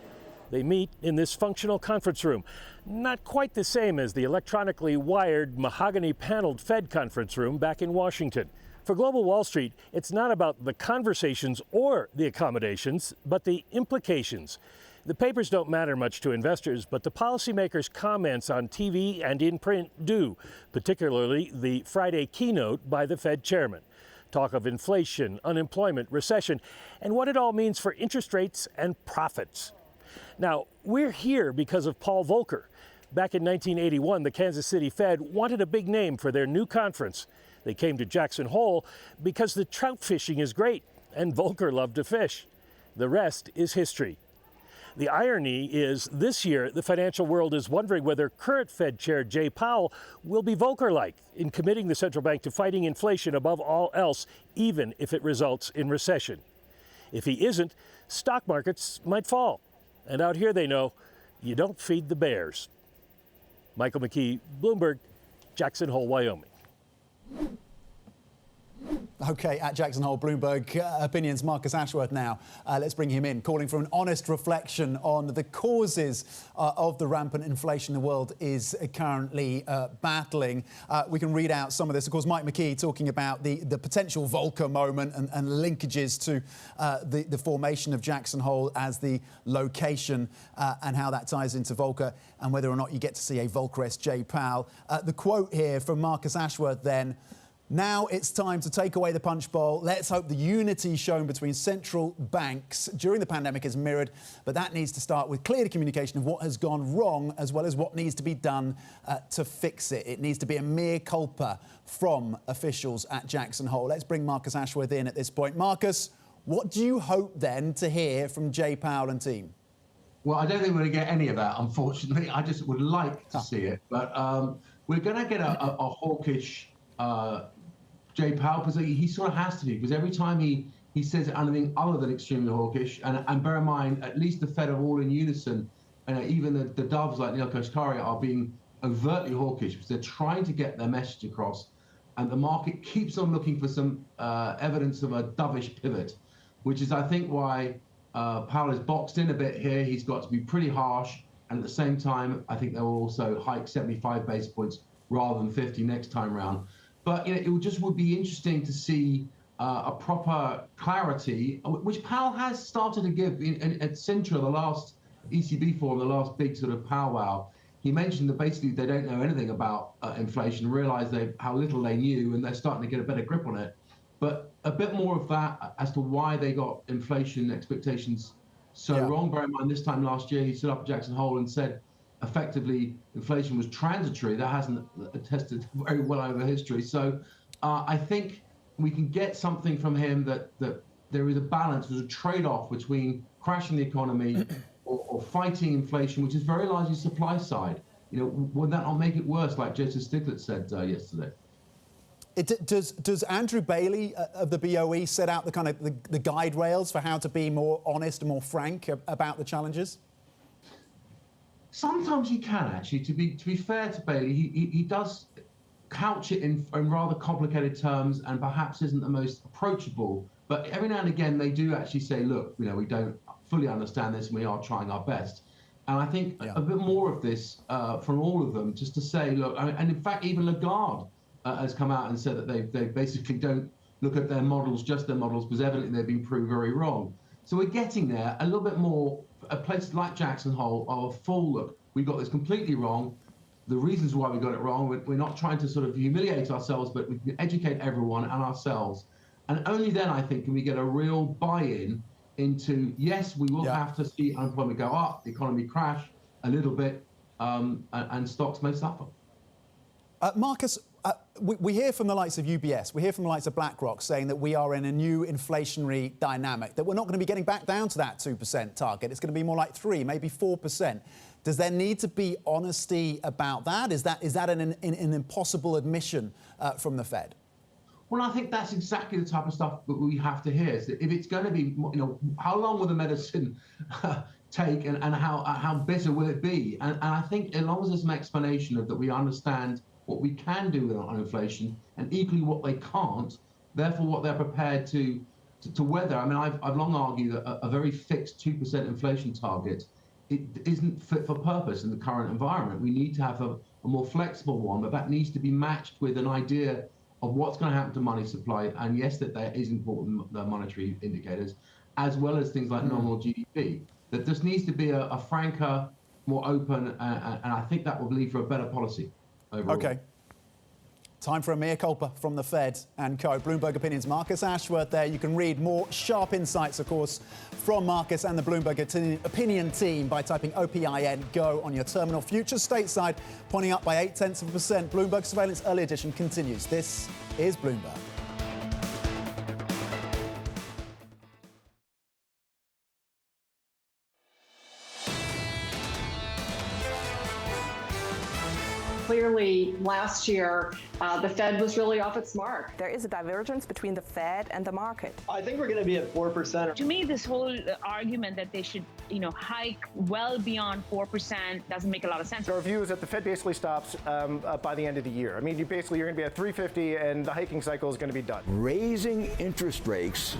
[SPEAKER 13] They meet in this functional conference room, not quite the same as the electronically wired, mahogany-paneled Fed conference room back in Washington. For Global Wall Street, it's not about the conversations or the accommodations, but the implications. The papers don't matter much to investors, but the policymakers' comments on TV and in print do, particularly the Friday keynote by the Fed chairman. Talk of inflation, unemployment, recession, and what it all means for interest rates and profits. Now, we're here because of Paul Volcker. Back in 1981, the Kansas City Fed wanted a big name for their new conference. They came to Jackson Hole because the trout fishing is great, and Volcker loved to fish. The rest is history. The irony is this year, the financial world is wondering whether current Fed Chair Jay Powell will be Volcker-like in committing the central bank to fighting inflation above all else, even if it results in recession. If he isn't, stock markets might fall. And out here they know, you don't feed the bears. Michael McKee, Bloomberg, Jackson Hole, Wyoming.
[SPEAKER 5] OK, at Jackson Hole, Bloomberg Opinion's Marcus Ashworth now. Let's bring him in, calling for an honest reflection on the causes of the rampant inflation the world is currently battling. We can read out some of this. Of course, Mike McKee talking about the potential Volcker moment and linkages to the formation of Jackson Hole as the location and how that ties into Volcker and whether or not you get to see a Volcker-esque Jay Powell. The quote here from Marcus Ashworth then: "Now it's time to take away the punch bowl. Let's hope the unity shown between central banks during the pandemic is mirrored, but that needs to start with clear communication of what has gone wrong as well as what needs to be done to fix it. It needs to be a mea culpa from officials at Jackson Hole." Let's bring Marcus Ashworth in at this point. Marcus, what do you hope then to hear from Jay Powell and team?
[SPEAKER 14] Well, I don't think we're going to get any of that, unfortunately. I just would like to see it. But we're going to get a hawkish Jay Powell, because he sort of has to be, because every time he says anything other than extremely hawkish, and bear in mind, at least the Fed are all in unison, and even the doves like Neil Kashkari are being overtly hawkish because they're trying to get their message across, and the market keeps on looking for some evidence of a dovish pivot, which is, I think, why Powell is boxed in a bit here. He's got to be pretty harsh, And at the same time, I think they will also hike 75 basis points rather than 50 next time round. But it would be interesting to see a proper clarity, which Powell has started to give at Sintra, the last ECB forum, the last big sort of powwow. He mentioned that basically they don't know anything about inflation, realized how little they knew, and they're starting to get a better grip on it. But a bit more of that as to why they got inflation expectations so wrong. Bear in mind, this time last year, he stood up at Jackson Hole and said, effectively, inflation was transitory. That hasn't attested very well over history. So I think we can get something from him that there is a balance, there's a trade-off between crashing the economy or fighting inflation, which is very largely supply side. Would that not make it worse, like Joseph Stiglitz said yesterday?
[SPEAKER 5] Does Andrew Bailey of the BOE set out the kind of the guide rails for how to be more honest and more frank about the challenges?
[SPEAKER 14] Sometimes you can, actually. To be fair to Bailey, he does couch it in rather complicated terms and perhaps isn't the most approachable. But every now and again, they do actually say, look, we don't fully understand this and we are trying our best. And I think a bit more of this from all of them, just to say, look, and in fact, even Lagarde has come out and said that they basically don't look at their models, just their models, because evidently they've been proved very wrong. So we're getting there a little bit more. A place like Jackson Hole are a full look. We got this completely wrong. The reasons why we got it wrong, we're not trying to sort of humiliate ourselves, but we can educate everyone and ourselves. And only then, I think, can we get a real buy-in into, yes, we will have to see unemployment go up, the economy crash a little bit, and stocks may suffer.
[SPEAKER 5] Marcus, we hear from the likes of UBS, we hear from the likes of BlackRock saying that we are in a new inflationary dynamic, that we're not going to be getting back down to that 2% target. It's going to be more like 3%, maybe 4%. Does there need to be honesty about that? Is that an impossible admission from the Fed?
[SPEAKER 14] Well, I think that's exactly the type of stuff that we have to hear. Is that if it's going to be, how long will the medicine take, and how bitter will it be? And I think as long as there's an explanation of that, we understand what we can do on inflation, and equally what they can't, therefore what they're prepared to weather. I mean, I've long argued that a very fixed 2% inflation target, it isn't fit for purpose in the current environment. We need to have a more flexible one, but that needs to be matched with an idea of what's going to happen to money supply, and yes, that there is important monetary indicators, as well as things like nominal GDP. That this needs to be a franker, more open, and I think that will lead for a better policy overall. Okay.
[SPEAKER 5] Time for a mea culpa from the Fed and co. Bloomberg Opinion's Marcus Ashworth there. You can read more sharp insights, of course, from Marcus and the Bloomberg Opinion team by typing OPIN GO on your terminal. Futures stateside pointing up by 0.8%. Bloomberg Surveillance Early Edition continues. This is Bloomberg.
[SPEAKER 15] Clearly, last year, the Fed was really off its mark.
[SPEAKER 16] There is a divergence between the Fed and the market.
[SPEAKER 17] I think we're going to be at 4%.
[SPEAKER 18] To me, this whole argument that they should, hike well beyond 4% doesn't make a lot of sense.
[SPEAKER 2] Our view is that the Fed basically stops by the end of the year. I mean, you're going to be at 350, and the hiking cycle is going to be done.
[SPEAKER 3] Raising interest rates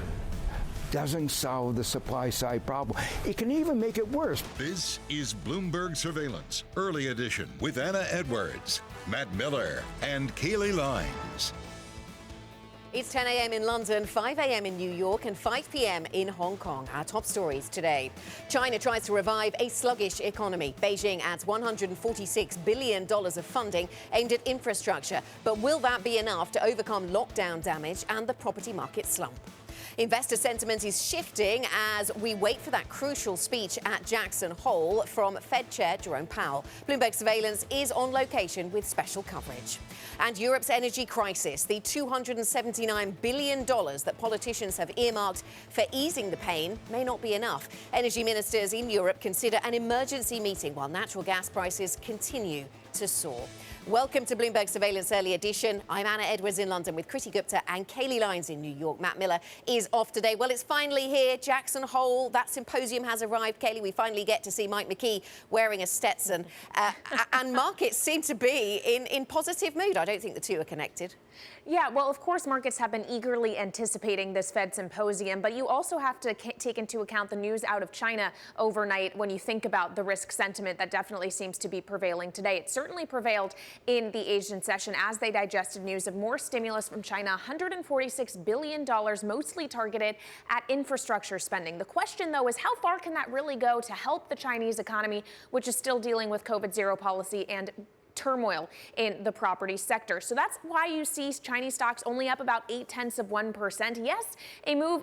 [SPEAKER 3] doesn't solve the supply side problem. It can even make it worse.
[SPEAKER 4] This is Bloomberg Surveillance, Early Edition, with Anna Edwards, Matt Miller, and Kailey Leinz.
[SPEAKER 19] It's 10 a.m. in London, 5 a.m. in New York, and 5 p.m. in Hong Kong. Our top stories today. China tries to revive a sluggish economy. Beijing adds $146 billion of funding aimed at infrastructure. But will that be enough to overcome lockdown damage and the property market slump? Investor sentiment is shifting as we wait for that crucial speech at Jackson Hole from Fed Chair Jerome Powell. Bloomberg Surveillance is on location with special coverage. And Europe's energy crisis, the $279 billion that politicians have earmarked for easing the pain, may not be enough. Energy ministers in Europe consider an emergency meeting while natural gas prices continue to soar. Welcome to Bloomberg Surveillance Early Edition. I'm Anna Edwards in London with Kriti Gupta and Kailey Leinz in New York. Matt Miller is off today. Well, it's finally here. Jackson Hole, that symposium has arrived. Kailey, we finally get to see Mike McKee wearing a Stetson. And markets seem to be in positive mood. I don't think the two are connected.
[SPEAKER 20] Yeah, well, of course, markets have been eagerly anticipating this Fed symposium, but you also have to take into account the news out of China overnight when you think about the risk sentiment that definitely seems to be prevailing today. It certainly prevailed in the Asian session as they digested news of more stimulus from China, $146 billion, mostly targeted at infrastructure spending. The question, though, is how far can that really go to help the Chinese economy, which is still dealing with COVID-0 policy and turmoil in the property sector. So that's why you see Chinese stocks only up about 0.8%. Yes, a move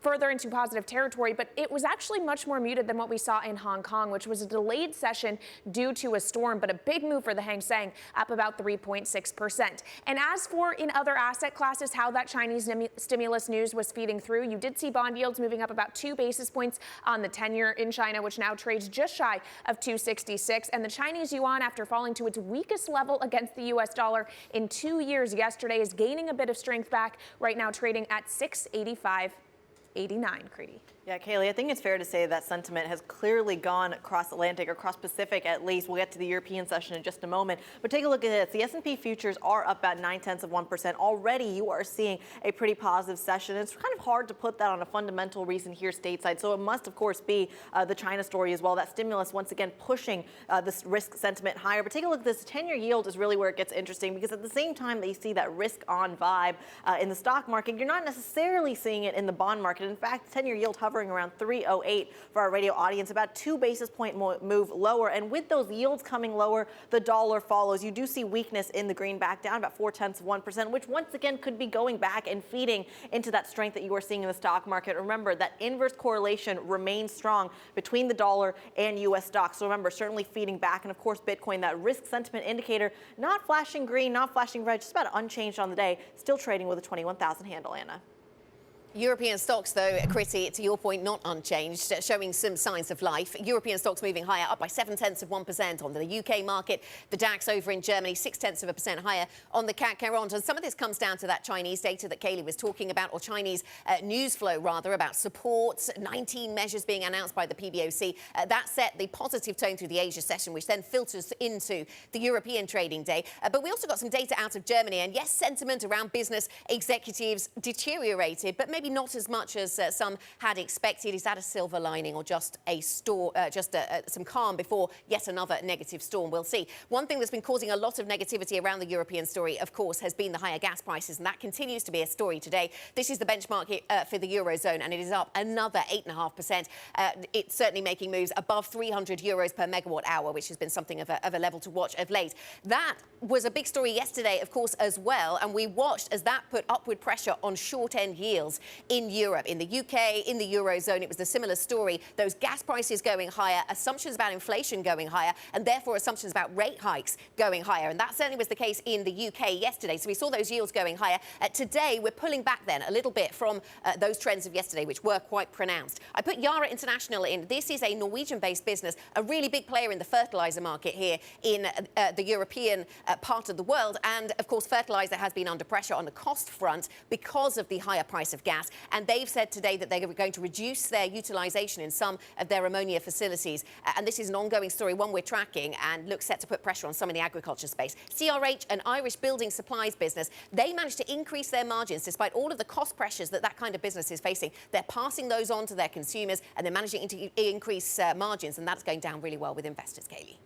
[SPEAKER 20] further into positive territory, but it was actually much more muted than what we saw in Hong Kong, which was a delayed session due to a storm, but a big move for the Hang Seng, up about 3.6%. And as for in other asset classes, how that Chinese stimulus news was feeding through, you did see bond yields moving up about 2 basis points on the 10-year in China, which now trades just shy of 266. And the Chinese yuan, after falling to its weakest level against the U.S. dollar in 2 years yesterday, is gaining a bit of strength back, right now trading at 685.89, Kriti.
[SPEAKER 21] Yeah, Kailey, I think it's fair to say that sentiment has clearly gone across Atlantic, or cross-Pacific at least. We'll get to the European session in just a moment. But take a look at this. The S&P futures are up about 0.9%. Already you are seeing a pretty positive session. It's kind of hard to put that on a fundamental reason here stateside. So it must, of course, be the China story as well. That stimulus once again pushing this risk sentiment higher. But take a look at this. 10-year yield is really where it gets interesting, because at the same time that you see that risk-on vibe in the stock market, you're not necessarily seeing it in the bond market. In fact, 10-year yield hovering around 308 for our radio audience, about 2 basis point move lower. And with those yields coming lower, the dollar follows. You do see weakness in the greenback, down about 0.4%, which once again could be going back and feeding into that strength that you are seeing in the stock market. Remember that inverse correlation remains strong between the dollar and U.S. stocks. So remember, certainly feeding back. And of course, Bitcoin, that risk sentiment indicator, not flashing green, not flashing red, just about unchanged on the day, still trading with a 21,000 handle, Anna.
[SPEAKER 19] European stocks, though, Kriti, to your point, not unchanged, showing some signs of life. European stocks moving higher, up by 0.7% on the UK market. The DAX over in Germany, 0.6% higher on the CAC 40. And some of this comes down to that Chinese data that Kailey was talking about, or Chinese news flow, rather, about support, 19 measures being announced by the PBOC. That set the positive tone through the Asia session, which then filters into the European trading day. But we also got some data out of Germany. And yes, sentiment around business executives deteriorated, but maybe not as much as some had expected. Is that a silver lining, or just some calm before yet another negative storm? We'll see. One thing that's been causing a lot of negativity around the European story, of course, has been the higher gas prices, and that continues to be a story today. This is the benchmark for the Eurozone, and it is up another 8.5%. It's certainly making moves above 300 euros per megawatt hour, which has been something of a level to watch of late. That was a big story yesterday, of course, as well, and we watched as that put upward pressure on short-end yields in Europe, in the UK, in the Eurozone. It was a similar story. Those gas prices going higher, assumptions about inflation going higher, and therefore assumptions about rate hikes going higher. And that certainly was the case in the UK yesterday. So we saw those yields going higher. Today, we're pulling back then a little bit from those trends of yesterday, which were quite pronounced. I put Yara International in. This is a Norwegian-based business, a really big player in the fertilizer market here in the European part of the world. And of course, fertilizer has been under pressure on the cost front because of the higher price of gas. And they've said today that they're going to reduce their utilization in some of their ammonia facilities. And this is an ongoing story, one we're tracking, and looks set to put pressure on some in the agriculture space. CRH, an Irish building supplies business, they managed to increase their margins despite all of the cost pressures that kind of business is facing. They're passing those on to their consumers, and they're managing to increase margins, and that's going down really well with investors, Kailey.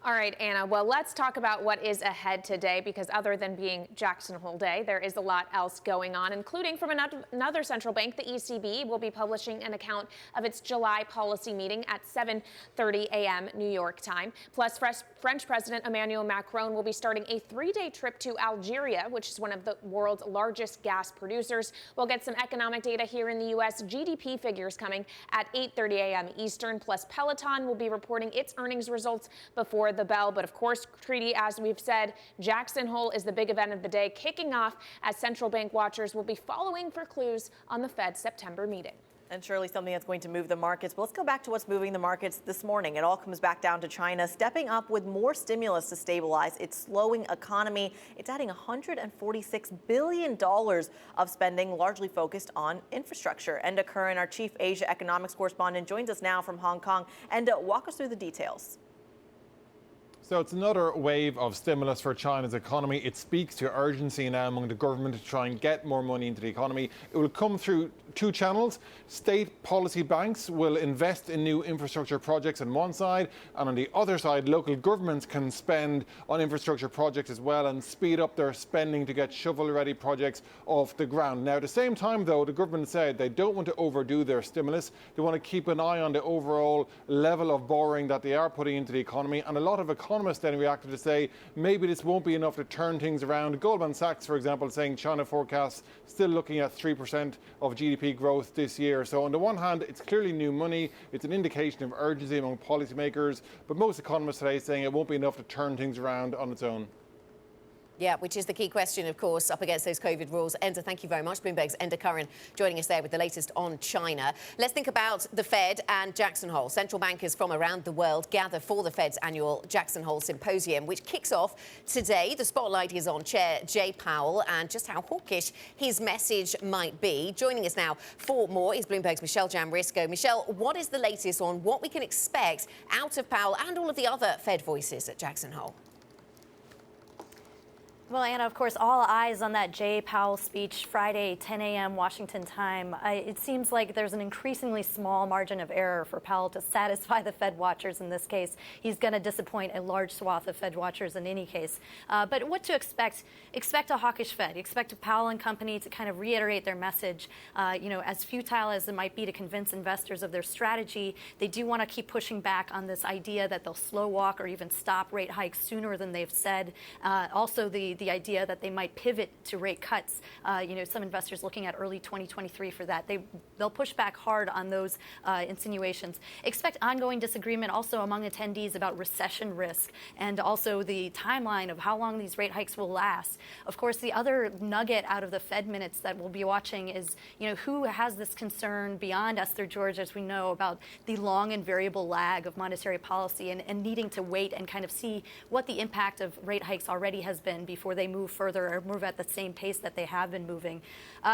[SPEAKER 20] All right, Anna. Well, let's talk about what is ahead today, because other than being Jackson Hole Day, there is a lot else going on, including from another central bank. The ECB will be publishing an account of its July policy meeting at 7:30 a.m. New York time. Plus, French President Emmanuel Macron will be starting a 3-day trip to Algeria, which is one of the world's largest gas producers. We'll get some economic data here in the U.S. GDP figures coming at 8:30 a.m. Eastern. Plus, Peloton will be reporting its earnings results before the bell. But of course, Treaty, as we've said, Jackson Hole is the big event of the day, kicking off as central bank watchers will be following for clues on the Fed's September meeting.
[SPEAKER 21] And surely something that's going to move the markets. But let's go back to what's moving the markets this morning. It all comes back down to China stepping up with more stimulus to stabilize its slowing economy. It's adding $146 billion of spending, largely focused on infrastructure. Enda Curran, our chief Asia economics correspondent, joins us now from Hong Kong. And walk us through the details.
[SPEAKER 1] So it's another wave of stimulus for China's economy. It speaks to urgency now among the government to try and get more money into the economy. It will come through two channels. State policy banks will invest in new infrastructure projects on one side, and on the other side, local governments can spend on infrastructure projects as well and speed up their spending to get shovel-ready projects off the ground. Now, at the same time, though, the government said they don't want to overdo their stimulus. They want to keep an eye on the overall level of borrowing that they are putting into the economy, and a lot of economists then reacted to say maybe this won't be enough to turn things around. Goldman Sachs, for example, saying China forecasts still looking at 3% of GDP growth this year. So on the one hand, it's clearly new money. It's an indication of urgency among policymakers. But most economists today saying it won't be enough to turn things around on its own.
[SPEAKER 19] Yeah, which is the key question, of course, up against those COVID rules. Enda, thank you very much. Bloomberg's Enda Curran joining us there with the latest on China. Let's think about the Fed and Jackson Hole. Central bankers from around the world gather for the Fed's annual Jackson Hole Symposium, which kicks off today. The spotlight is on Chair Jay Powell and just how hawkish his message might be. Joining us now for more is Bloomberg's Michelle Jamrisco. Michelle, what is the latest on what we can expect out of Powell and all of the other Fed voices at Jackson Hole?
[SPEAKER 22] Well, Anna, of course, all eyes on that Jay Powell speech Friday, 10 a.m. Washington time. It seems like there's an increasingly small margin of error for Powell to satisfy the Fed watchers in this case. He's going to disappoint a large swath of Fed watchers in any case. But what to expect? Expect a hawkish Fed. Expect Powell and company to kind of reiterate their message. As futile as it might be to convince investors of their strategy, they do want to keep pushing back on this idea that they'll slow walk or even stop rate hikes sooner than they've said. Also, the idea that they might pivot to rate cuts. Some investors looking at early 2023 for that. They'll push back hard on those insinuations. Expect ongoing disagreement also among attendees about recession risk and also the timeline of how long these rate hikes will last. Of course, the other nugget out of the Fed minutes that we'll be watching is, who has this concern beyond Esther George, as we know, about the long and variable lag of monetary policy and needing to wait and kind of see what the impact of rate hikes already has been before they move further or move at the same pace that they have been moving.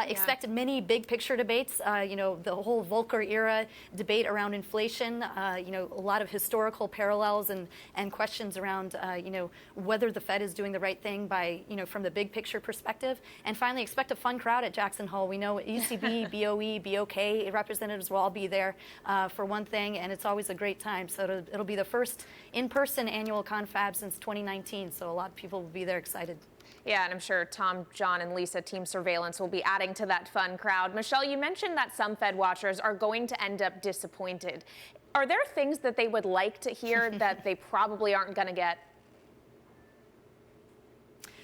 [SPEAKER 22] Expect many big picture debates, the whole Volcker era debate around inflation, a lot of historical parallels and questions around, whether the Fed is doing the right thing by, from the big picture perspective. And finally, expect a fun crowd at Jackson Hole. We know ECB, BOE, BOK representatives will all be there for one thing, and it's always a great time. So it'll be the first in-person annual confab since 2019, so a lot of people will be there excited.
[SPEAKER 20] Yeah, and I'm sure Tom, John, and Lisa, Team Surveillance, will be adding to that fun crowd. Michelle, you mentioned that some Fed watchers are going to end up disappointed. Are there things that they would like to hear that they probably aren't going to get?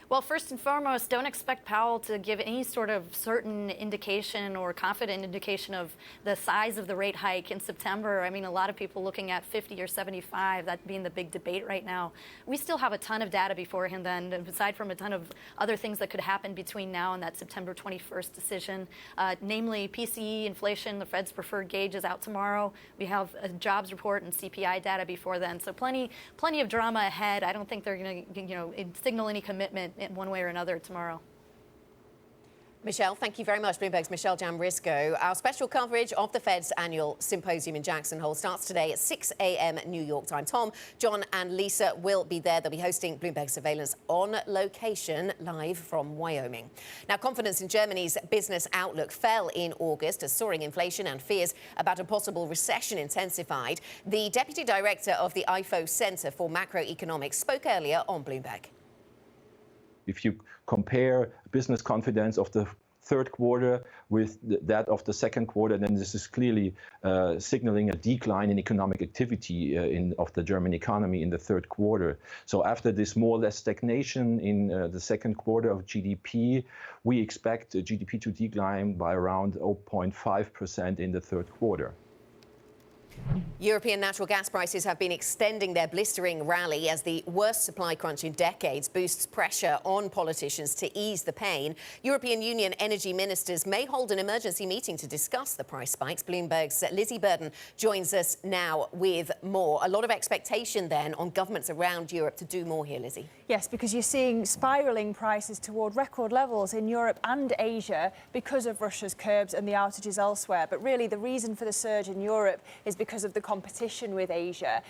[SPEAKER 22] Well, first and foremost, don't expect Powell to give any sort of certain indication or confident indication of the size of the rate hike in September. I mean, a lot of people looking at 50 or 75, that being the big debate right now. We still have a ton of data beforehand then, aside from a ton of other things that could happen between now and that September 21st decision, namely PCE, inflation, the Fed's preferred gauge is out tomorrow. We have a jobs report and CPI data before then. So plenty of drama ahead. I don't think they're going to signal any commitment in one way or another tomorrow.
[SPEAKER 19] Michelle, thank you very much. Bloomberg's Michelle Jamrisco. Our special coverage of the Fed's annual symposium in Jackson Hole starts today at 6 a.m. New York time. Tom, John and Lisa will be there. They'll be hosting Bloomberg Surveillance on location live from Wyoming. Now, confidence in Germany's business outlook fell in August as soaring inflation and fears about a possible recession intensified. The deputy director of the IFO Center for Macroeconomics spoke earlier on Bloomberg.
[SPEAKER 8] If you compare business confidence of the third quarter with that of the second quarter, then this is clearly signaling a decline in economic activity of the German economy in the third quarter. So after this more or less stagnation in the second quarter of GDP, we expect GDP to decline by around 0.5% in the third quarter.
[SPEAKER 19] European natural gas prices have been extending their blistering rally as the worst supply crunch in decades boosts pressure on politicians to ease the pain. European Union energy ministers may hold an emergency meeting to discuss the price spikes. Bloomberg's Lizzie Burden joins us now with more. A lot of expectation then on governments around Europe to do more here, Lizzie.
[SPEAKER 9] Yes, because you're seeing spiralling prices toward record levels in Europe and Asia because of Russia's curbs and the outages elsewhere. But really the reason for the surge in Europe is because of the competition with Asia.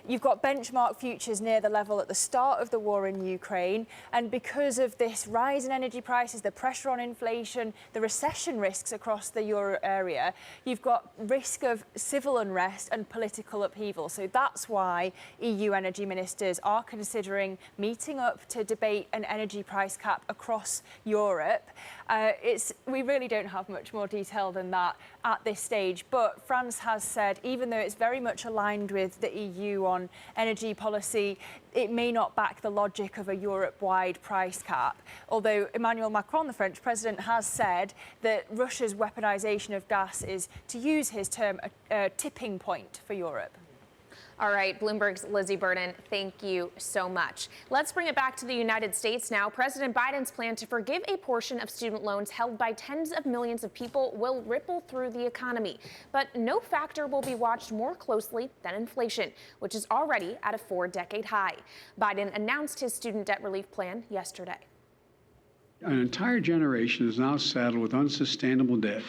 [SPEAKER 9] You've got benchmark futures near the level at the start of the war in Ukraine, and because of this rise in energy prices, the pressure on inflation, the recession risks across the euro area, you've got risk of civil unrest and political upheaval. So that's why EU energy ministers are considering meeting up to debate an energy price cap across Europe. We really don't have much more detail than that at this stage, but France has said, even though it's very much aligned with the EU on energy policy, it may not back the logic of a Europe-wide price cap. Although Emmanuel Macron, the French president, has said that Russia's weaponization of gas is, to use his term, a tipping point for Europe.
[SPEAKER 20] All right, Bloomberg's Lizzie Burden, thank you so much. Let's bring it back to the United States now. President Biden's plan to forgive a portion of student loans held by tens of millions of people will ripple through the economy. But no factor will be watched more closely than inflation, which is already at a 4-decade high. Biden announced his student debt relief plan yesterday.
[SPEAKER 6] An entire generation is now saddled with unsustainable debt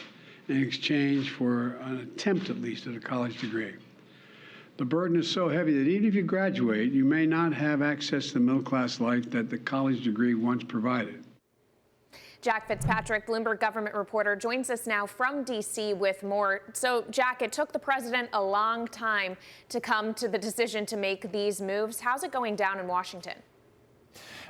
[SPEAKER 6] in exchange for an attempt, at least, at a college degree. The burden is so heavy that even if you graduate, you may not have access to the middle-class life that the college degree once provided.
[SPEAKER 20] Jack Fitzpatrick, Bloomberg government reporter, joins us now from D.C. with more. So, Jack, it took the president a long time to come to the decision to make these moves. How's it going down in Washington?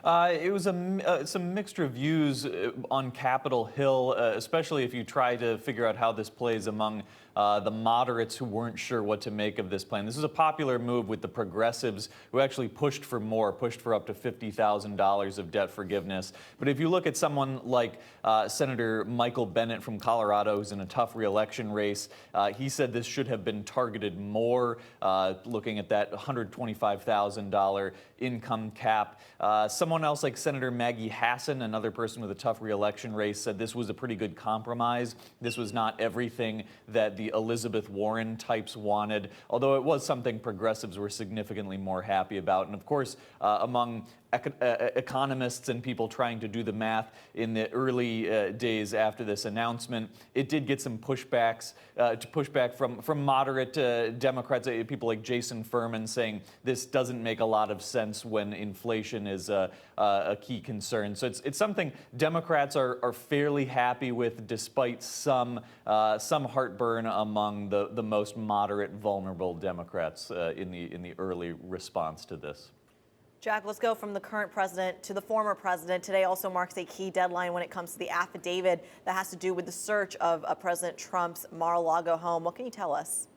[SPEAKER 7] It was some mixed reviews on Capitol Hill, especially if you try to figure out how this plays among the moderates who weren't sure what to make of this plan. This is a popular move with the progressives who actually pushed for more, pushed for up to $50,000 of debt forgiveness. But if you look at someone like Senator Michael Bennet from Colorado, who's in a tough re-election race, he said this should have been targeted more, looking at that $125,000 income cap. Someone else like Senator Maggie Hassan, another person with a tough re-election race, said this was a pretty good compromise. This was not everything that the Elizabeth Warren types wanted, although it was something progressives were significantly more happy about. And of course, among economists and people trying to do the math in the early days after this announcement, it did get some pushback from moderate Democrats, people like Jason Furman, saying this doesn't make a lot of sense when inflation is a key concern. So it's something Democrats are fairly happy with, despite some heartburn among the most moderate, vulnerable Democrats in the early response to this.
[SPEAKER 21] Jack, let's go from the current president to the former president. Today also marks a key deadline when it comes to the affidavit that has to do with the search of President Trump's Mar-a-Lago home. What can you tell us?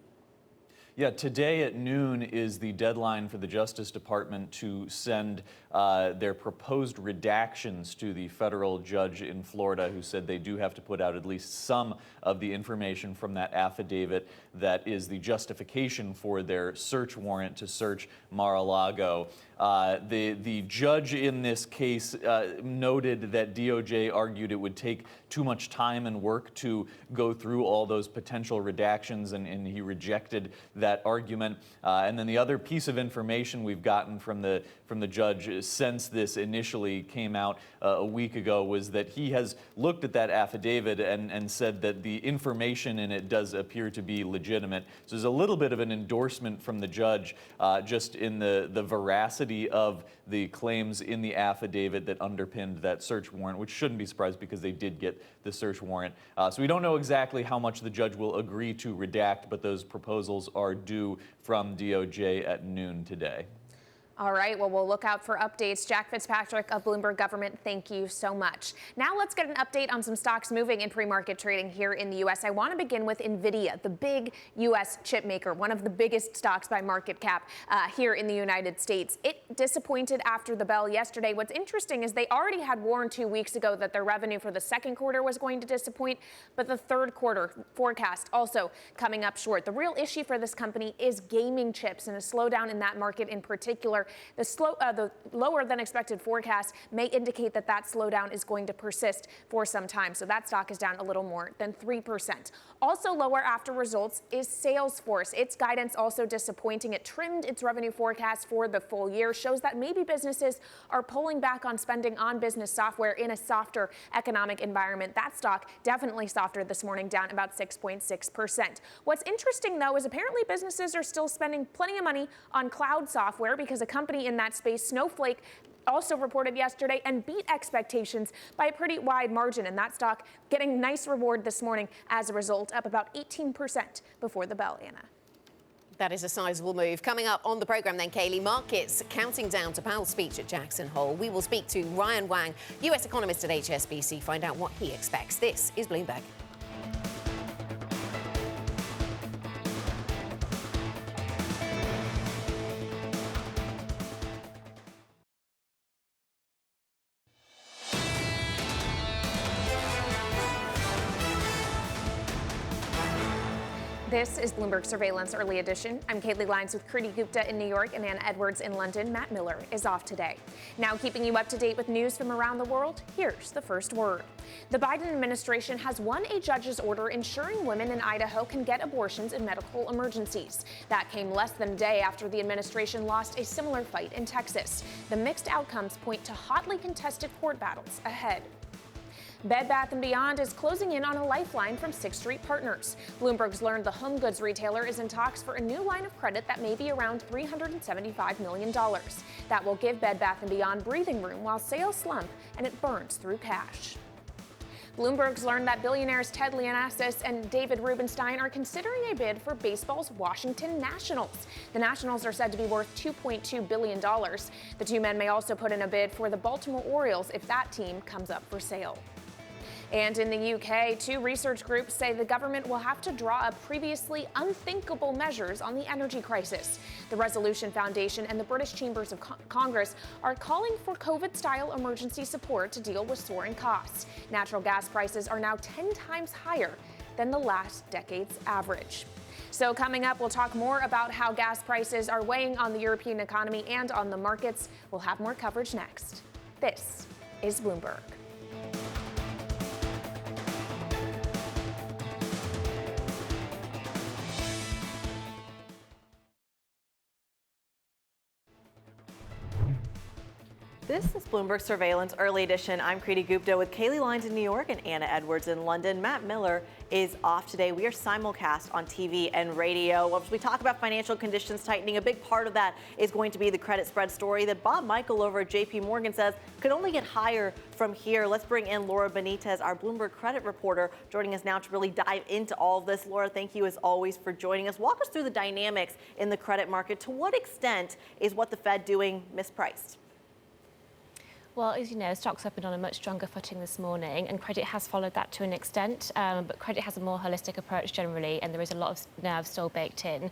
[SPEAKER 7] Yeah, today at noon is the deadline for the Justice Department to send their proposed redactions to the federal judge in Florida, who said they do have to put out at least some of the information from that affidavit that is the justification for their search warrant to search Mar-a-Lago. The judge in this case noted that DOJ argued it would take too much time and work to go through all those potential redactions, and he rejected that argument. And then the other piece of information we've gotten from the judge since this initially came out a week ago was that he has looked at that affidavit and said that the information in it does appear to be legitimate. So there's a little bit of an endorsement from the judge just in the veracity of the claims in the affidavit that underpinned that search warrant, which shouldn't be surprised because they did get the search warrant. So we don't know exactly how much the judge will agree to redact, but those proposals are due from DOJ at noon today.
[SPEAKER 20] All right, well, we'll look out for updates. Jack Fitzpatrick of Bloomberg Government, thank you so much. Now let's get an update on some stocks moving in pre-market trading here in the U.S. I want to begin with NVIDIA, the big U.S. chip maker, one of the biggest stocks by market cap here in the United States. It disappointed after the bell yesterday. What's interesting is they already had warned 2 weeks ago that their revenue for the second quarter was going to disappoint, but the third quarter forecast also coming up short. The real issue for this company is gaming chips and a slowdown in that market in particular. The lower than expected forecast may indicate that that slowdown is going to persist for some time. So that stock is down a little more than 3%. Also lower after results is Salesforce. Its guidance also disappointing. It trimmed its revenue forecast for the full year, shows that maybe businesses are pulling back on spending on business software in a softer economic environment. That stock definitely softer this morning, down about 6.6%. What's interesting, though, is apparently businesses are still spending plenty of money on cloud software because a company in that space, Snowflake, also reported yesterday and beat expectations by a pretty wide margin, and that stock getting nice reward this morning as a result, up about 18% before the bell, Anna.
[SPEAKER 19] That is a sizable move. Coming up on the programme then, Kailey, markets counting down to Powell's speech at Jackson Hole. We will speak to Wang, US Economist at HSBC, find out what he expects. This is Bloomberg.
[SPEAKER 20] This is Bloomberg Surveillance Early Edition. I'm Kailey Leinz with Kriti Gupta in New York and Anna Edwards in London. Matt Miller is off today. Now keeping you up to date with news from around the world, here's the first word. The Biden administration has won a judge's order ensuring women in Idaho can get abortions in medical emergencies. That came less than a day after the administration lost a similar fight in Texas. The mixed outcomes point to hotly contested court battles ahead. Bed Bath & Beyond is closing in on a lifeline from Sixth Street Partners. Bloomberg's learned the home goods retailer is in talks for a new line of credit that may be around $375 million. That will give Bed Bath & Beyond breathing room while sales slump and it burns through cash. Bloomberg's learned that billionaires Ted Leonastis and David Rubenstein are considering a bid for baseball's Washington Nationals. The Nationals are said to be worth $2.2 billion. The two men may also put in a bid for the Baltimore Orioles if that team comes up for sale. And in the UK, two research groups say the government will have to draw up previously unthinkable measures on the energy crisis. The Resolution Foundation and the British Chambers of Congress are calling for COVID-style emergency support to deal with soaring costs. Natural gas prices are now 10 times higher than the last decade's average. So coming up, we'll talk more about how gas prices are weighing on the European economy and on the markets. We'll have more coverage next. This is Bloomberg.
[SPEAKER 21] This is Bloomberg Surveillance Early Edition. I'm Kriti Gupta with Kailey Leinz in New York and Anna Edwards in London. Matt Miller is off today. We are simulcast on TV and radio. As we talk about financial conditions tightening, a big part of that is going to be the credit spread story that Bob Michael over at JP Morgan says could only get higher from here. Let's bring in Laura Benitez, our Bloomberg credit reporter, joining us now to really dive into all of this. Laura, thank you as always for joining us. Walk us through the dynamics in the credit market. To what extent is what the Fed doing mispriced?
[SPEAKER 10] Well, as you know, stocks have been on a much stronger footing this morning, and credit has followed that to an extent. But credit has a more holistic approach generally, and there is a lot of nerve still baked in,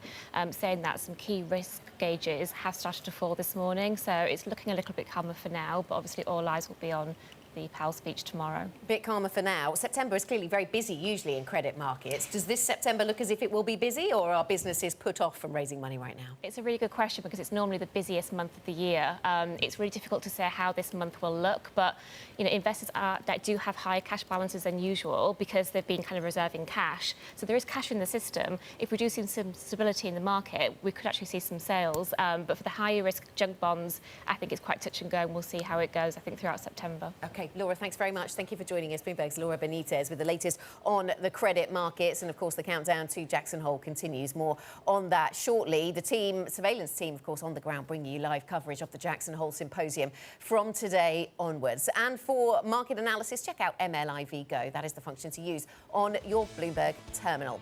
[SPEAKER 10] saying that some key risk gauges have started to fall this morning. So it's looking a little bit calmer for now, but obviously all eyes will be on the Powell speech tomorrow.
[SPEAKER 19] A bit calmer for now. September is clearly very busy usually in credit markets. Does this September look as if it will be busy, or are businesses put off from raising money right now?
[SPEAKER 10] It's a really good question because it's normally the busiest month of the year. It's really difficult to say how this month will look, but you know, investors that do have higher cash balances than usual because they've been kind of reserving cash. So there is cash in the system. If we do see some stability in the market, we could actually see some sales. But for the higher risk junk bonds, I think it's quite touch and go, and we'll see how it goes, I think, throughout September.
[SPEAKER 19] Okay, Laura, thanks very much. Thank you for joining us. Bloomberg's Laura Benitez with the latest on the credit markets. And of course, the countdown to Jackson Hole continues. More on that shortly. The surveillance team, of course, on the ground, bringing you live coverage of the Jackson Hole symposium from today onwards. And for market analysis, check out MLIV Go. That is the function to use on your Bloomberg terminal.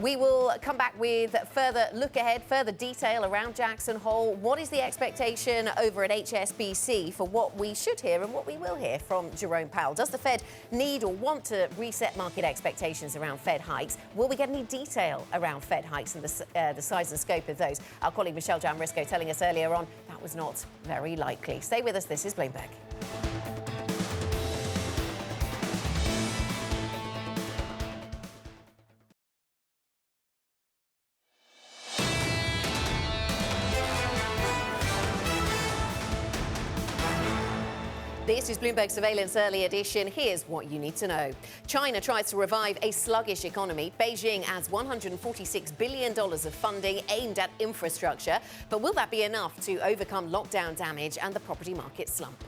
[SPEAKER 19] We will come back with further look ahead, further detail around Jackson Hole. What is the expectation over at HSBC for what we should hear and what we will hear from Jerome Powell? Does the Fed need or want to reset market expectations around Fed hikes? Will we get any detail around Fed hikes and the size and scope of those? Our colleague Michelle Jamrisco telling us earlier on that was not very likely. Stay with us. This is Bloomberg. This is Bloomberg Surveillance Early Edition. Here's what you need to know. China tries to revive a sluggish economy. Beijing adds $146 billion of funding aimed at infrastructure. But will that be enough to overcome lockdown damage and the property market slump?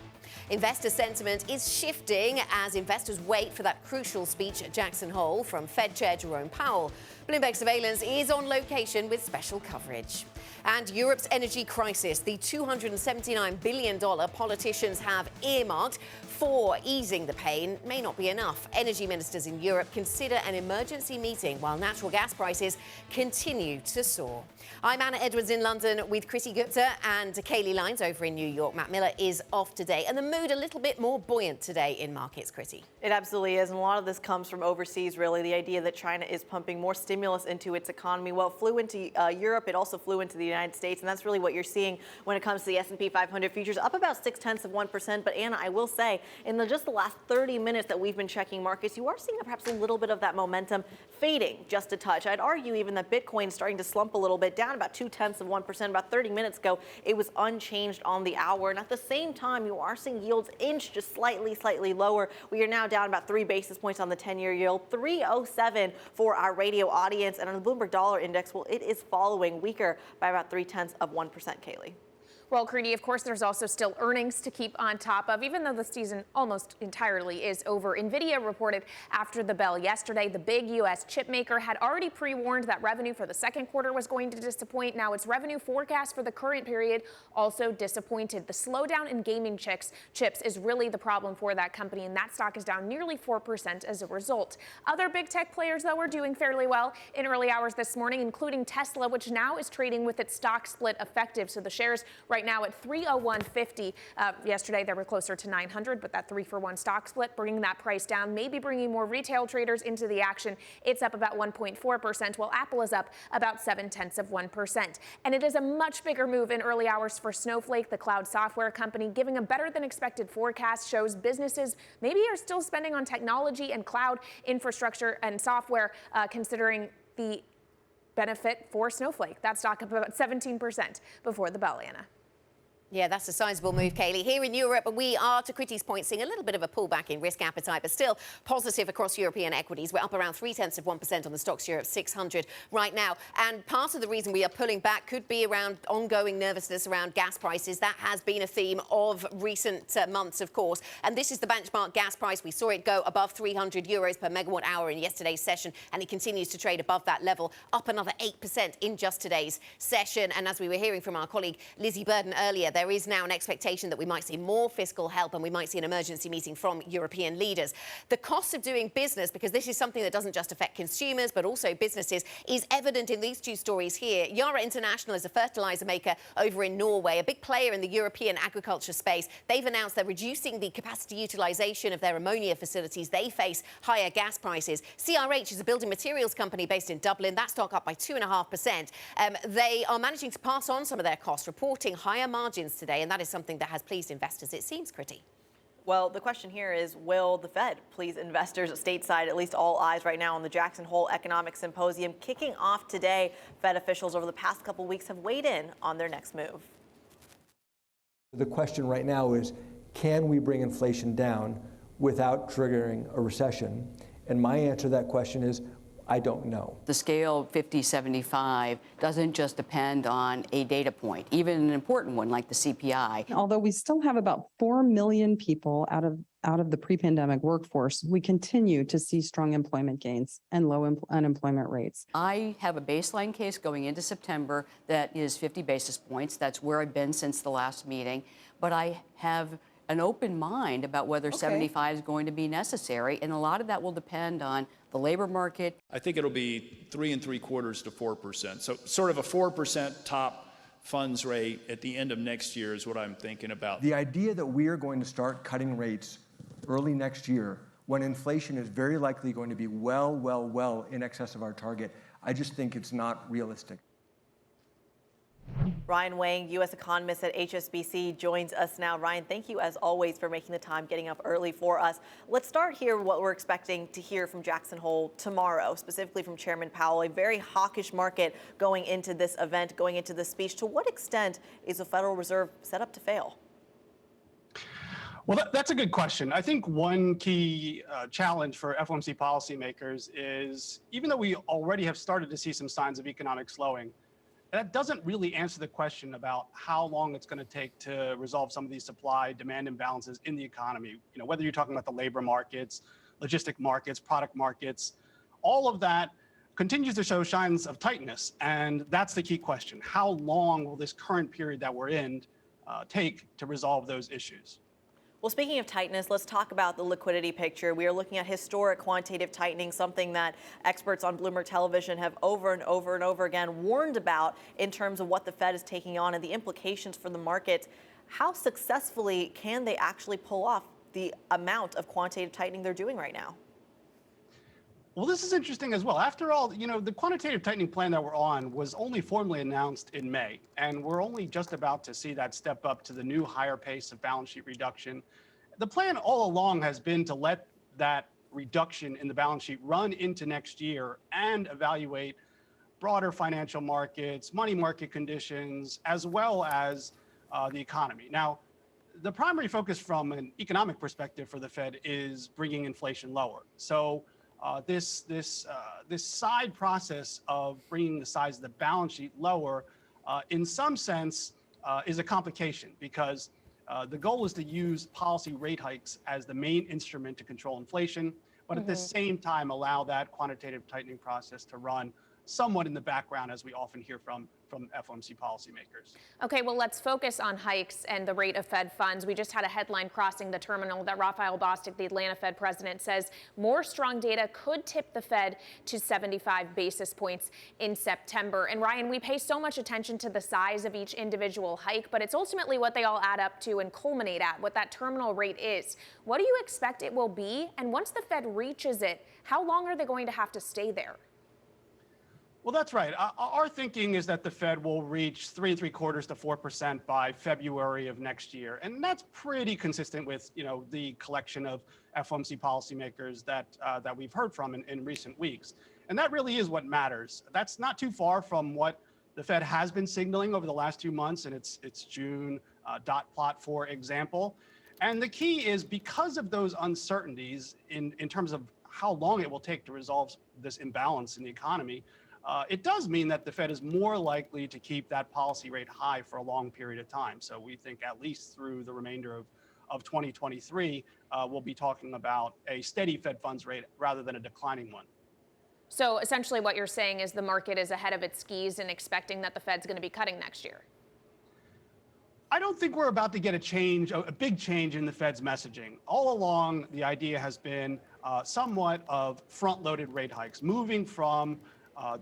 [SPEAKER 19] Investor sentiment is shifting as investors wait for that crucial speech at Jackson Hole from Fed Chair Jerome Powell. Bloomberg Surveillance is on location with special coverage. And Europe's energy crisis, the $279 billion politicians have earmarked for easing the pain, may not be enough. Energy ministers in Europe consider an emergency meeting while natural gas prices continue to soar. I'm Anna Edwards in London with Kriti Gupta and Kailey Leinz over in New York. Matt Miller is off today, and the mood a little bit more buoyant today in markets, Kriti.
[SPEAKER 21] It absolutely is, and a lot of this comes from overseas, really. The idea that China is pumping more stimulus into its economy. Well, it flew into Europe, it also flew into the United States, and that's really what you're seeing when it comes to the S&P 500 futures, up about 0.6%. But Anna, I will say, in just the last 30 minutes that we've been checking markets, you are seeing perhaps a little bit of that momentum fading just a touch. I'd argue even that Bitcoin is starting to slump a little bit, down about 0.2%. About 30 minutes ago, it was unchanged on the hour. And at the same time, you are seeing yields inch just slightly lower. We are now down about 3 basis points on the 10-year yield, 307 for our radio audience. And on the Bloomberg Dollar Index, well, it is following weaker by about 0.3%, Kailey.
[SPEAKER 20] Well, Kriti, of course, there's also still earnings to keep on top of, even though the season almost entirely is over. NVIDIA reported after the bell yesterday the big U.S. chip maker had already pre-warned that revenue for the second quarter was going to disappoint. Now its revenue forecast for the current period also disappointed. The slowdown in gaming chips is really the problem for that company, and that stock is down nearly 4% as a result. Other big tech players, though, are doing fairly well in early hours this morning, including Tesla, which now is trading with its stock split effective. So the shares right now at 301.50. Yesterday they were closer to 900, but that 3-for-1 stock split bringing that price down, maybe bringing more retail traders into the action. It's up about 1.4%, while Apple is up about 0.7%. And it is a much bigger move in early hours for Snowflake, the cloud software company, giving a better than expected forecast. Shows businesses maybe are still spending on technology and cloud infrastructure and software, considering the benefit for Snowflake. That stock up about 17% before the bell, Anna.
[SPEAKER 19] Yeah, that's a sizable move, Kailey. Here in Europe, we are, to Kriti's point, seeing a little bit of a pullback in risk appetite, but still positive across European equities. We're up around 0.3% on the Stocks Europe 600 right now. And part of the reason we are pulling back could be around ongoing nervousness around gas prices. That has been a theme of recent months, of course. And this is the benchmark gas price. We saw it go above 300 euros per megawatt hour in yesterday's session, and it continues to trade above that level, up another 8% in just today's session. And as we were hearing from our colleague Lizzie Burden earlier, there is now an expectation that we might see more fiscal help and we might see an emergency meeting from European leaders. The cost of doing business, because this is something that doesn't just affect consumers but also businesses, is evident in these two stories here. Yara International is a fertilizer maker over in Norway, a big player in the European agriculture space. They've announced they're reducing the capacity utilization of their ammonia facilities. They face higher gas prices. CRH is a building materials company based in Dublin. That stock up by 2.5%. They are managing to pass on some of their costs, reporting higher margins today, and that is something that has pleased investors, it seems, Kriti.
[SPEAKER 21] Well, the question here is, will the Fed please investors stateside? At least all eyes right now on the Jackson Hole Economic Symposium kicking off today. Fed officials over the past couple weeks have weighed in on their next move.
[SPEAKER 11] The question right now is, can we bring inflation down without triggering a recession? And my answer to that question is, I don't know.
[SPEAKER 12] The scale 50-75 doesn't just depend on a data point, even an important one like the CPI.
[SPEAKER 23] Although we still have about 4 million people out of the pre-pandemic workforce, we continue to see strong employment gains and low unemployment rates.
[SPEAKER 12] I have a baseline case going into September that is 50 basis points. That's where I've been since the last meeting. But I have an open mind about whether 75 is going to be necessary, and a lot of that will depend on the labor market.
[SPEAKER 5] I think it'll be 3 3/4 to 4%. So sort of a 4% top funds rate at the end of next year is what I'm thinking about.
[SPEAKER 11] The idea that we are going to start cutting rates early next year when inflation is very likely going to be well in excess of our target, I just think it's not realistic.
[SPEAKER 21] Ryan Wang, U.S. economist at HSBC, joins us now. Ryan, thank you as always for making the time, getting up early for us. Let's start here with what we're expecting to hear from Jackson Hole tomorrow, specifically from Chairman Powell. A very hawkish market going into this event, going into this speech. To what extent is the Federal Reserve set up to fail?
[SPEAKER 13] Well, that's a good question. I think one key challenge for FOMC policymakers is, even though we already have started to see some signs of economic slowing, that doesn't really answer the question about how long it's going to take to resolve some of these supply-demand imbalances in the economy. You know, whether you're talking about the labor markets, logistic markets, product markets, all of that continues to show signs of tightness. And that's the key question. How long will this current period that we're in take to resolve those issues?
[SPEAKER 21] Well, speaking of tightness, let's talk about the liquidity picture. We are looking at historic quantitative tightening, something that experts on Bloomberg Television have over and over again warned about in terms of what the Fed is taking on and the implications for the market. How successfully can they actually pull off the amount of quantitative tightening they're doing right now?
[SPEAKER 13] Well, this is interesting as well. After all, you know, the quantitative tightening plan that we're on was only formally announced in May, and we're only just about to see that step up to the new higher pace of balance sheet reduction. The plan all along has been to let that reduction in the balance sheet run into next year and evaluate broader financial markets, money market conditions, as well as the economy. Now, the primary focus from an economic perspective for the Fed is bringing inflation lower. So this side process of bringing the size of the balance sheet lower, in some sense, is a complication, because the goal is to use policy rate hikes as the main instrument to control inflation, but at the same time allow that quantitative tightening process to run somewhat in the background, as we often hear from FOMC policymakers.
[SPEAKER 20] Okay, well, let's focus on hikes and the rate of Fed funds. We just had a headline crossing the terminal that Raphael Bostic, the Atlanta Fed president, says more strong data could tip the Fed to 75 basis points in September. And Ryan, we pay so much attention to the size of each individual hike, but it's ultimately what they all add up to and culminate at, what that terminal rate is. What do you expect it will be? And once the Fed reaches it, how long are they going to have to stay there?
[SPEAKER 13] Well, that's right. Our thinking is that the Fed will reach 3 3/4 to 4% by February of next year, and that's pretty consistent with, you know, the collection of FOMC policymakers that we've heard from in recent weeks. And that really is what matters. That's not too far from what the Fed has been signaling over the last 2 months in its June dot plot, for example. And the key is, because of those uncertainties in terms of how long it will take to resolve this imbalance in the economy, it does mean that the Fed is more likely to keep that policy rate high for a long period of time. So we think at least through the remainder of 2023, we'll be talking about a steady Fed funds rate rather than a declining one.
[SPEAKER 20] So essentially what you're saying is the market is ahead of its skis and expecting that the Fed's going to be cutting next year.
[SPEAKER 13] I don't think we're about to get a big change in the Fed's messaging. All along, the idea has been somewhat of front-loaded rate hikes, moving from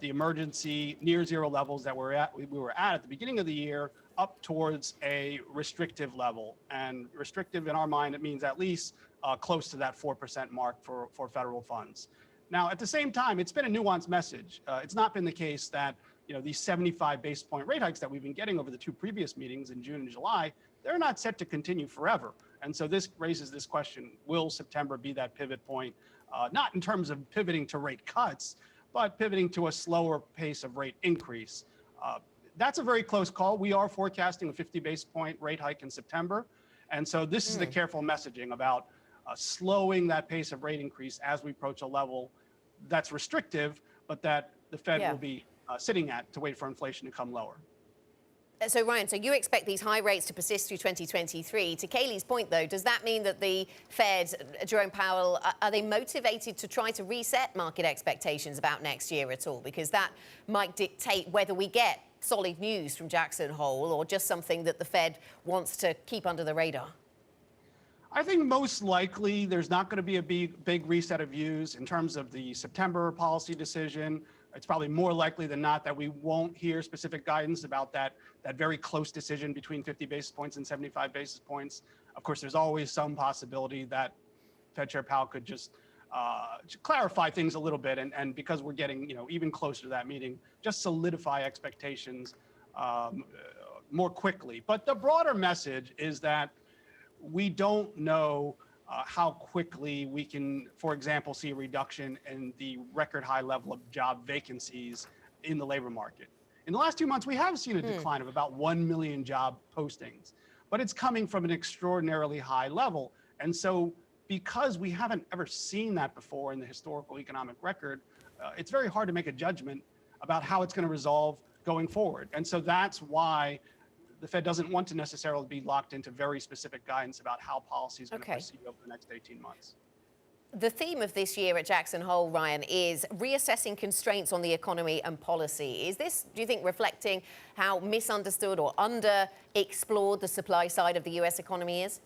[SPEAKER 13] the emergency near zero levels that we were at the beginning of the year up towards a restrictive level. And restrictive in our mind, it means at least close to that 4% mark for federal funds. Now, at the same time, it's been a nuanced message. It's not been the case that, you know, these 75 basis point rate hikes that we've been getting over the 2 previous meetings in June and July, they're not set to continue forever. And so this raises this question: will September be that pivot point? Not in terms of pivoting to rate cuts, but pivoting to a slower pace of rate increase. That's a very close call. We are forecasting a 50 basis point rate hike in September. And so this is the careful messaging about slowing that pace of rate increase as we approach a level that's restrictive, but that the Fed will be sitting at to wait for inflation to come lower.
[SPEAKER 19] So, Ryan, so you expect these high rates to persist through 2023. To Kailey's point, though, does that mean that the Fed, Jerome Powell, are they motivated to try to reset market expectations about next year at all? Because that might dictate whether we get solid news from Jackson Hole or just something that the Fed wants to keep under the radar.
[SPEAKER 13] I think most likely there's not going to be a big reset of views in terms of the September policy decision. It's probably more likely than not that we won't hear specific guidance about that very close decision between 50 basis points and 75 basis points. Of course, there's always some possibility that Fed Chair Powell could just clarify things a little bit, and because we're getting even closer to that meeting, just solidify expectations more quickly. But the broader message is that we don't know how quickly we can, for example, see a reduction in the record high level of job vacancies in the labor market. In the last 2 months, we have seen a decline of about 1 million job postings, but it's coming from an extraordinarily high level. And so because we haven't ever seen that before in the historical economic record, it's very hard to make a judgment about how it's going to resolve going forward. And so that's why the Fed doesn't want to necessarily be locked into very specific guidance about how policy is going to proceed over the next 18 months.
[SPEAKER 19] The theme of this year at Jackson Hole, Ryan, is reassessing constraints on the economy and policy. Is this, do you think, reflecting how misunderstood or underexplored the supply side of the US economy is?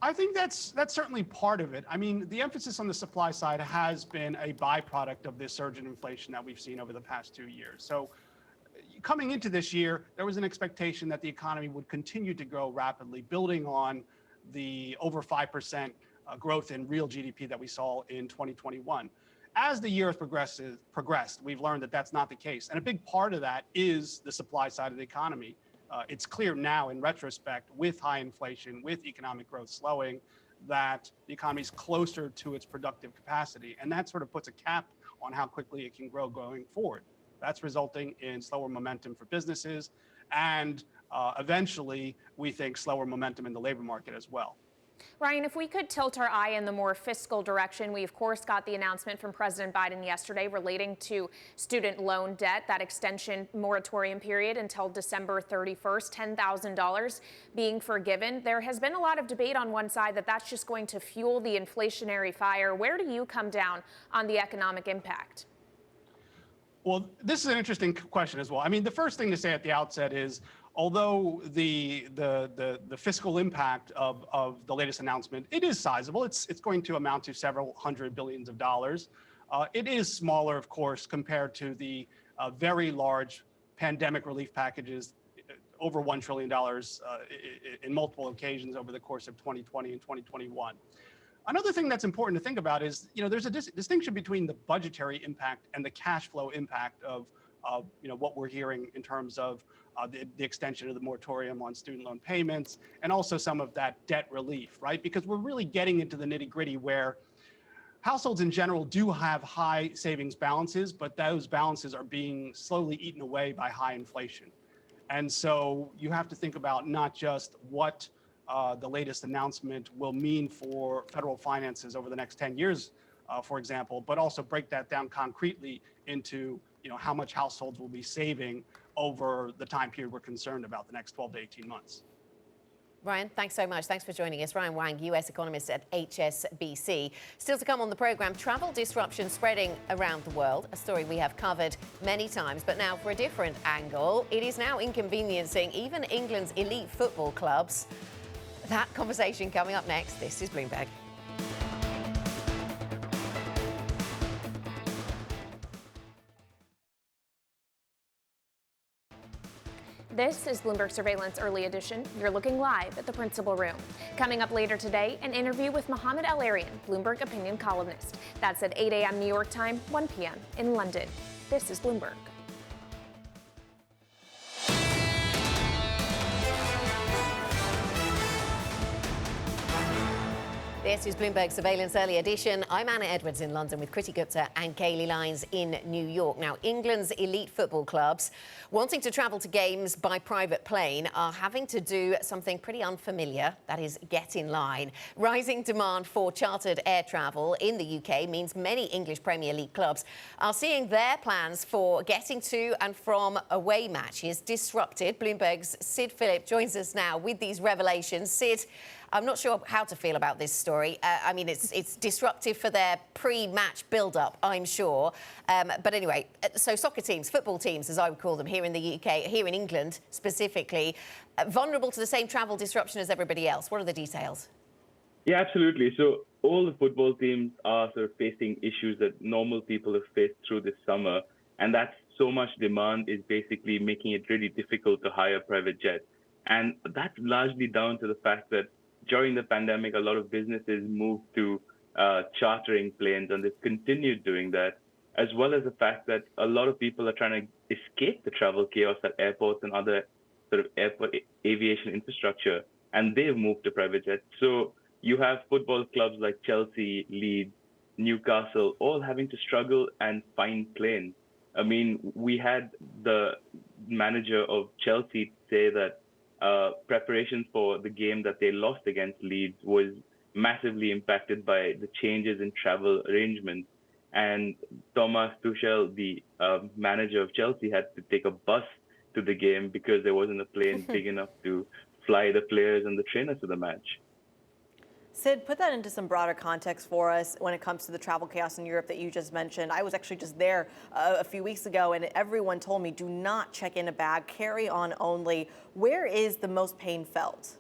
[SPEAKER 13] I think that's certainly part of it. I mean, the emphasis on the supply side has been a byproduct of this surge in inflation that we've seen over the past 2 years. So coming into this year, there was an expectation that the economy would continue to grow rapidly, building on the over 5% growth in real GDP that we saw in 2021. As the year has progressed, we've learned that that's not the case. And a big part of that is the supply side of the economy. It's clear now in retrospect, with high inflation, with economic growth slowing, that the economy is closer to its productive capacity. And that sort of puts a cap on how quickly it can grow going forward. That's resulting in slower momentum for businesses and eventually, we think, slower momentum in the labor market as well.
[SPEAKER 20] Ryan, if we could tilt our eye in the more fiscal direction, we of course got the announcement from President Biden yesterday relating to student loan debt, that extension moratorium period until December 31st, $10,000 being forgiven. There has been a lot of debate on one side that that's just going to fuel the inflationary fire. Where do you come down on the economic impact?
[SPEAKER 13] Well, this is an interesting question as well. I mean, the first thing to say at the outset is, although the fiscal impact of the latest announcement, it is sizable. It's going to amount to several hundred billions of dollars. It is smaller, of course, compared to the very large pandemic relief packages, over $1 trillion in multiple occasions over the course of 2020 and 2021. Another thing that's important to think about is, there's a distinction between the budgetary impact and the cash flow impact of what we're hearing in terms of the extension of the moratorium on student loan payments and also some of that debt relief, right? Because we're really getting into the nitty-gritty where households in general do have high savings balances, but those balances are being slowly eaten away by high inflation. And so you have to think about not just what the latest announcement will mean for federal finances over the next 10 years, for example, but also break that down concretely into how much households will be saving over the time period we're concerned about, the next 12 to 18 months.
[SPEAKER 19] Ryan, thanks so much. Thanks for joining us. Ryan Wang, US Economist at HSBC. Still to come on the programme, travel disruption spreading around the world, a story we have covered many times, but now for a different angle. It is now inconveniencing even England's elite football clubs. That conversation coming up next. This is Bloomberg.
[SPEAKER 20] This is Bloomberg Surveillance Early Edition. You're looking live at the principal room. Coming up later today, an interview with Mohammed El-Arian, Bloomberg opinion columnist. That's at 8 a.m. New York time, 1 p.m. in London. This is Bloomberg.
[SPEAKER 19] This is Bloomberg Surveillance Early Edition. I'm Anna Edwards in London with Kriti Gupta and Kailey Leinz in New York. Now, England's elite football clubs wanting to travel to games by private plane are having to do something pretty unfamiliar, that is, get in line. Rising demand for chartered air travel in the UK means many English Premier League clubs are seeing their plans for getting to and from away matches disrupted. Bloomberg's Sid Phillip joins us now with these revelations. Sid, I'm not sure how to feel about this story. I mean, it's disruptive for their pre-match build-up, I'm sure. But anyway, so soccer teams, football teams, as I would call them here in the UK, here in England specifically, vulnerable to the same travel disruption as everybody else. What are the details?
[SPEAKER 14] Yeah, absolutely. So all the football teams are sort of facing issues that normal people have faced through this summer. And that's so much demand is basically making it really difficult to hire private jets. And that's largely down to the fact that during the pandemic, a lot of businesses moved to chartering planes, and they've continued doing that, as well as the fact that a lot of people are trying to escape the travel chaos at airports and other sort of airport aviation infrastructure, and they've moved to private jets. So you have football clubs like Chelsea, Leeds, Newcastle, all having to struggle and find planes. I mean, we had the manager of Chelsea say that preparation for the game that they lost against Leeds was massively impacted by the changes in travel arrangements. And Thomas Tuchel, the manager of Chelsea, had to take a bus to the game because there wasn't a plane big enough to fly the players and the trainers to the match.
[SPEAKER 21] Sid, put that into some broader context for us when it comes to the travel chaos in Europe that you just mentioned. I was actually just there a few weeks ago, and everyone told me, do not check in a bag, carry on only. Where is the most pain felt?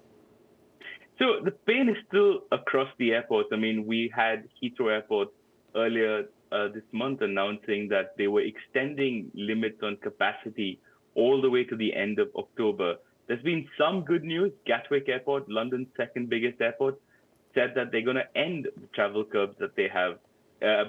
[SPEAKER 14] So the pain is still across the airports. I mean, we had Heathrow Airport earlier this month announcing that they were extending limits on capacity all the way to the end of October. There's been some good news. Gatwick Airport, London's second biggest airport, said that they're going to end the travel curbs that they have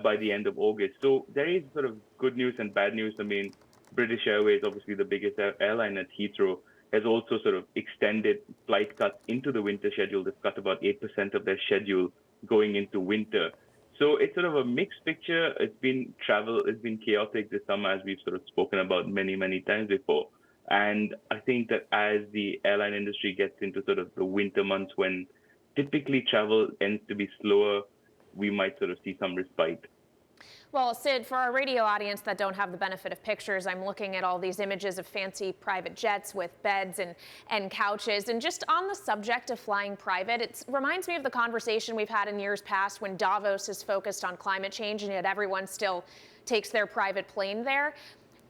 [SPEAKER 14] by the end of August. So there is sort of good news and bad news. I mean, British Airways, obviously the biggest airline at Heathrow, has also sort of extended flight cuts into the winter schedule. They've cut about 8% of their schedule going into winter. So it's sort of a mixed picture. It's been chaotic this summer, as we've sort of spoken about many, many times before. And I think that as the airline industry gets into sort of the winter months when typically travel tends to be slower, we might sort of see some respite.
[SPEAKER 20] Well, Sid, for our radio audience that don't have the benefit of pictures, I'm looking at all these images of fancy private jets with beds and couches. And just on the subject of flying private, it reminds me of the conversation we've had in years past when Davos is focused on climate change and yet everyone still takes their private plane there.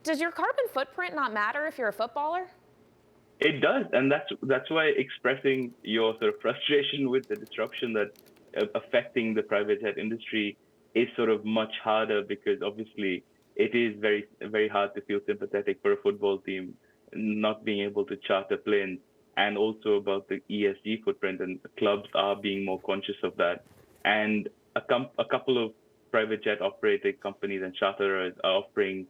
[SPEAKER 20] Does your carbon footprint not matter if you're a footballer?
[SPEAKER 14] It does, and that's why expressing your sort of frustration with the disruption that affecting the private jet industry is sort of much harder, because obviously it is very, very hard to feel sympathetic for a football team not being able to charter planes, and also about the ESG footprint, and clubs are being more conscious of that. And a couple of private jet operating companies and charterers are offering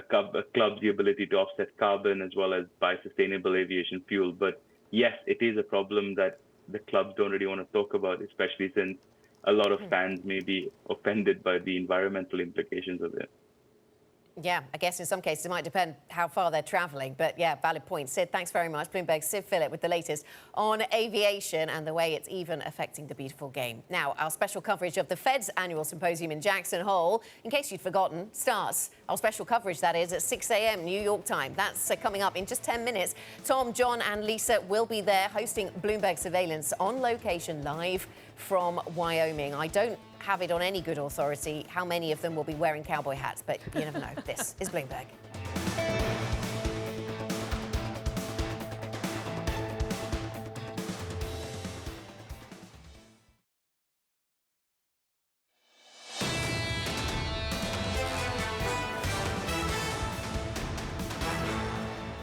[SPEAKER 14] clubs the ability to offset carbon as well as buy sustainable aviation fuel. But yes, it is a problem that the clubs don't really want to talk about, especially since a lot of fans may be offended by the environmental implications of it.
[SPEAKER 19] Yeah, I guess in some cases it might depend how far they're travelling. But yeah, valid point. Sid, thanks very much. Bloomberg, Sid Phillip with the latest on aviation and the way it's even affecting the beautiful game. Now, our special coverage of the Fed's annual symposium in Jackson Hole, in case you'd forgotten, starts. Our special coverage, that is, at 6 a.m. New York time. That's coming up in just 10 minutes. Tom, John and Lisa will be there hosting Bloomberg Surveillance on location live from Wyoming. I don't have it on any good authority how many of them will be wearing cowboy hats, but you never know. This is Bloomberg.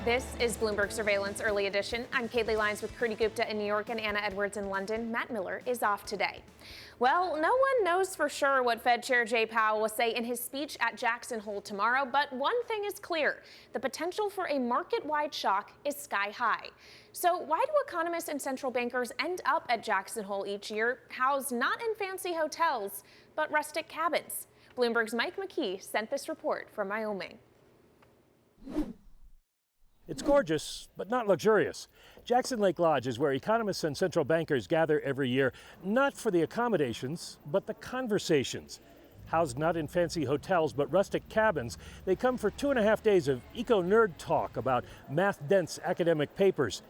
[SPEAKER 20] This is Bloomberg Surveillance Early Edition. I'm Kailey Leinz with Kruti Gupta in New York and Anna Edwards in London. Matt Miller is off today. Well, no one knows for sure what Fed Chair Jay Powell will say in his speech at Jackson Hole tomorrow, but one thing is clear. The potential for a market-wide shock is sky high. So why do economists and central bankers end up at Jackson Hole each year, housed not in fancy hotels, but rustic cabins? Bloomberg's Mike McKee sent this report from Wyoming.
[SPEAKER 15] It's gorgeous, but not luxurious. Jackson Lake Lodge is where economists and central bankers gather every year, not for the accommodations, but the conversations. Housed not in fancy hotels, but rustic cabins, they come for 2.5 days of eco-nerd talk about math-dense academic papers.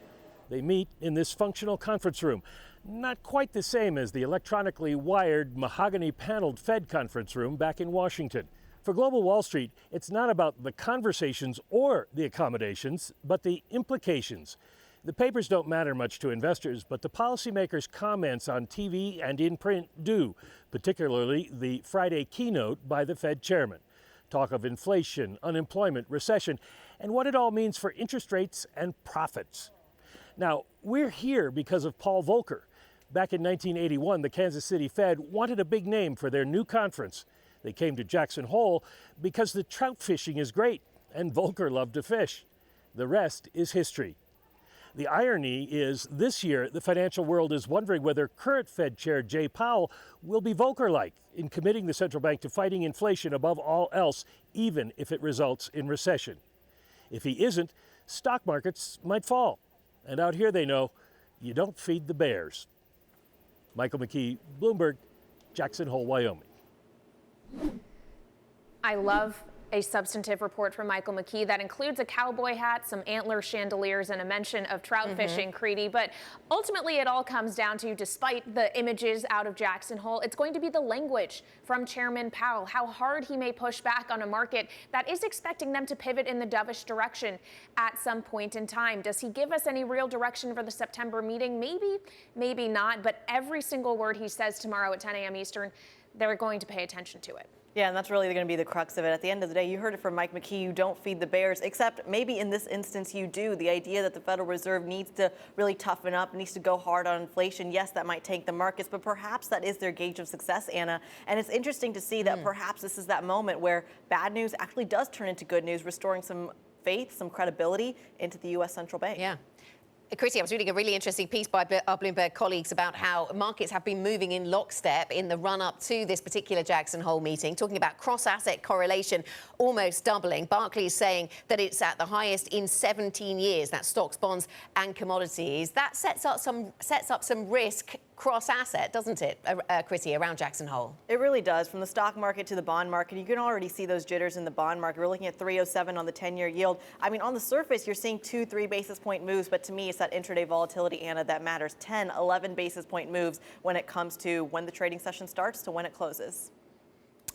[SPEAKER 15] They meet in this functional conference room, not quite the same as the electronically wired, mahogany-paneled Fed conference room back in Washington. For Global Wall Street, it's not about the conversations or the accommodations, but the implications. The papers don't matter much to investors, but the policymakers' comments on TV and in print do, particularly the Friday keynote by the Fed chairman. Talk of inflation, unemployment, recession, and what it all means for interest rates and profits. Now, we're here because of Paul Volcker. Back in 1981, the Kansas City Fed wanted a big name for their new conference. They came to Jackson Hole because the trout fishing is great, and Volcker loved to fish. The rest is history. The irony is this year, the financial world is wondering whether current Fed Chair Jay Powell will be Volcker-like in committing the central bank to fighting inflation above all else, even if it results in recession. If he isn't, stock markets might fall. And out here they know, you don't feed the bears. Michael McKee, Bloomberg, Jackson Hole, Wyoming.
[SPEAKER 20] I love a substantive report from Michael McKee that includes a cowboy hat, some antler chandeliers, and a mention of trout fishing, Creedy. But ultimately, it all comes down to, despite the images out of Jackson Hole, it's going to be the language from Chairman Powell, how hard he may push back on a market that is expecting them to pivot in the dovish direction at some point in time. Does he give us any real direction for the September meeting? Maybe, maybe not. But every single word he says tomorrow at 10 a.m. Eastern, they're going to pay attention to it.
[SPEAKER 21] Yeah, and that's really going to be the crux of it. At the end of the day, you heard it from Mike McKee, you don't feed the bears, except maybe in this instance you do. The idea that the Federal Reserve needs to really toughen up, needs to go hard on inflation, yes, that might tank the markets, but perhaps that is their gauge of success, Anna. And it's interesting to see that perhaps this is that moment where bad news actually does turn into good news, restoring some faith, some credibility into the U.S. Central Bank.
[SPEAKER 19] Yeah. Chrissy, I was reading a really interesting piece by our Bloomberg colleagues about how markets have been moving in lockstep in the run-up to this particular Jackson Hole meeting, talking about cross-asset correlation almost doubling. Barclays saying that it's at the highest in 17 years. That's stocks, bonds and commodities. That sets up some risk cross-asset, doesn't it, Chrissy, around Jackson Hole?
[SPEAKER 21] It really does. From the stock market to the bond market, you can already see those jitters in the bond market. We're looking at 307 on the 10-year yield. I mean, on the surface, you're seeing 2-3 basis point moves, but to me, it's that intraday volatility, Anna, that matters. 10, 11 basis point moves when it comes to when the trading session starts to when it closes.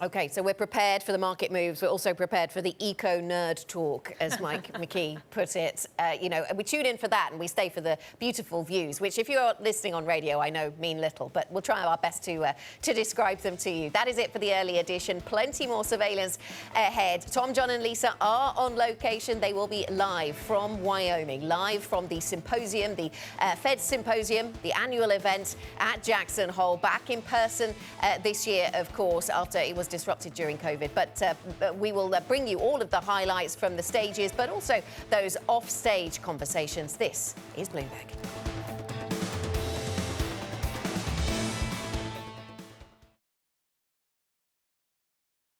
[SPEAKER 19] Okay, so we're prepared for the market moves. We're also prepared for the eco-nerd talk, as Mike McKee put it. And we tune in for that and we stay for the beautiful views, which if you're listening on radio, I know mean little, but we'll try our best to describe them to you. That is it for the early edition. Plenty more surveillance ahead. Tom, John and Lisa are on location. They will be live from Wyoming, live from the symposium, the Fed Symposium, the annual event at Jackson Hole, back in person this year, of course, after it was disrupted during COVID. But we will bring you all of the highlights from the stages, but also those off-stage conversations. This is Bloomberg.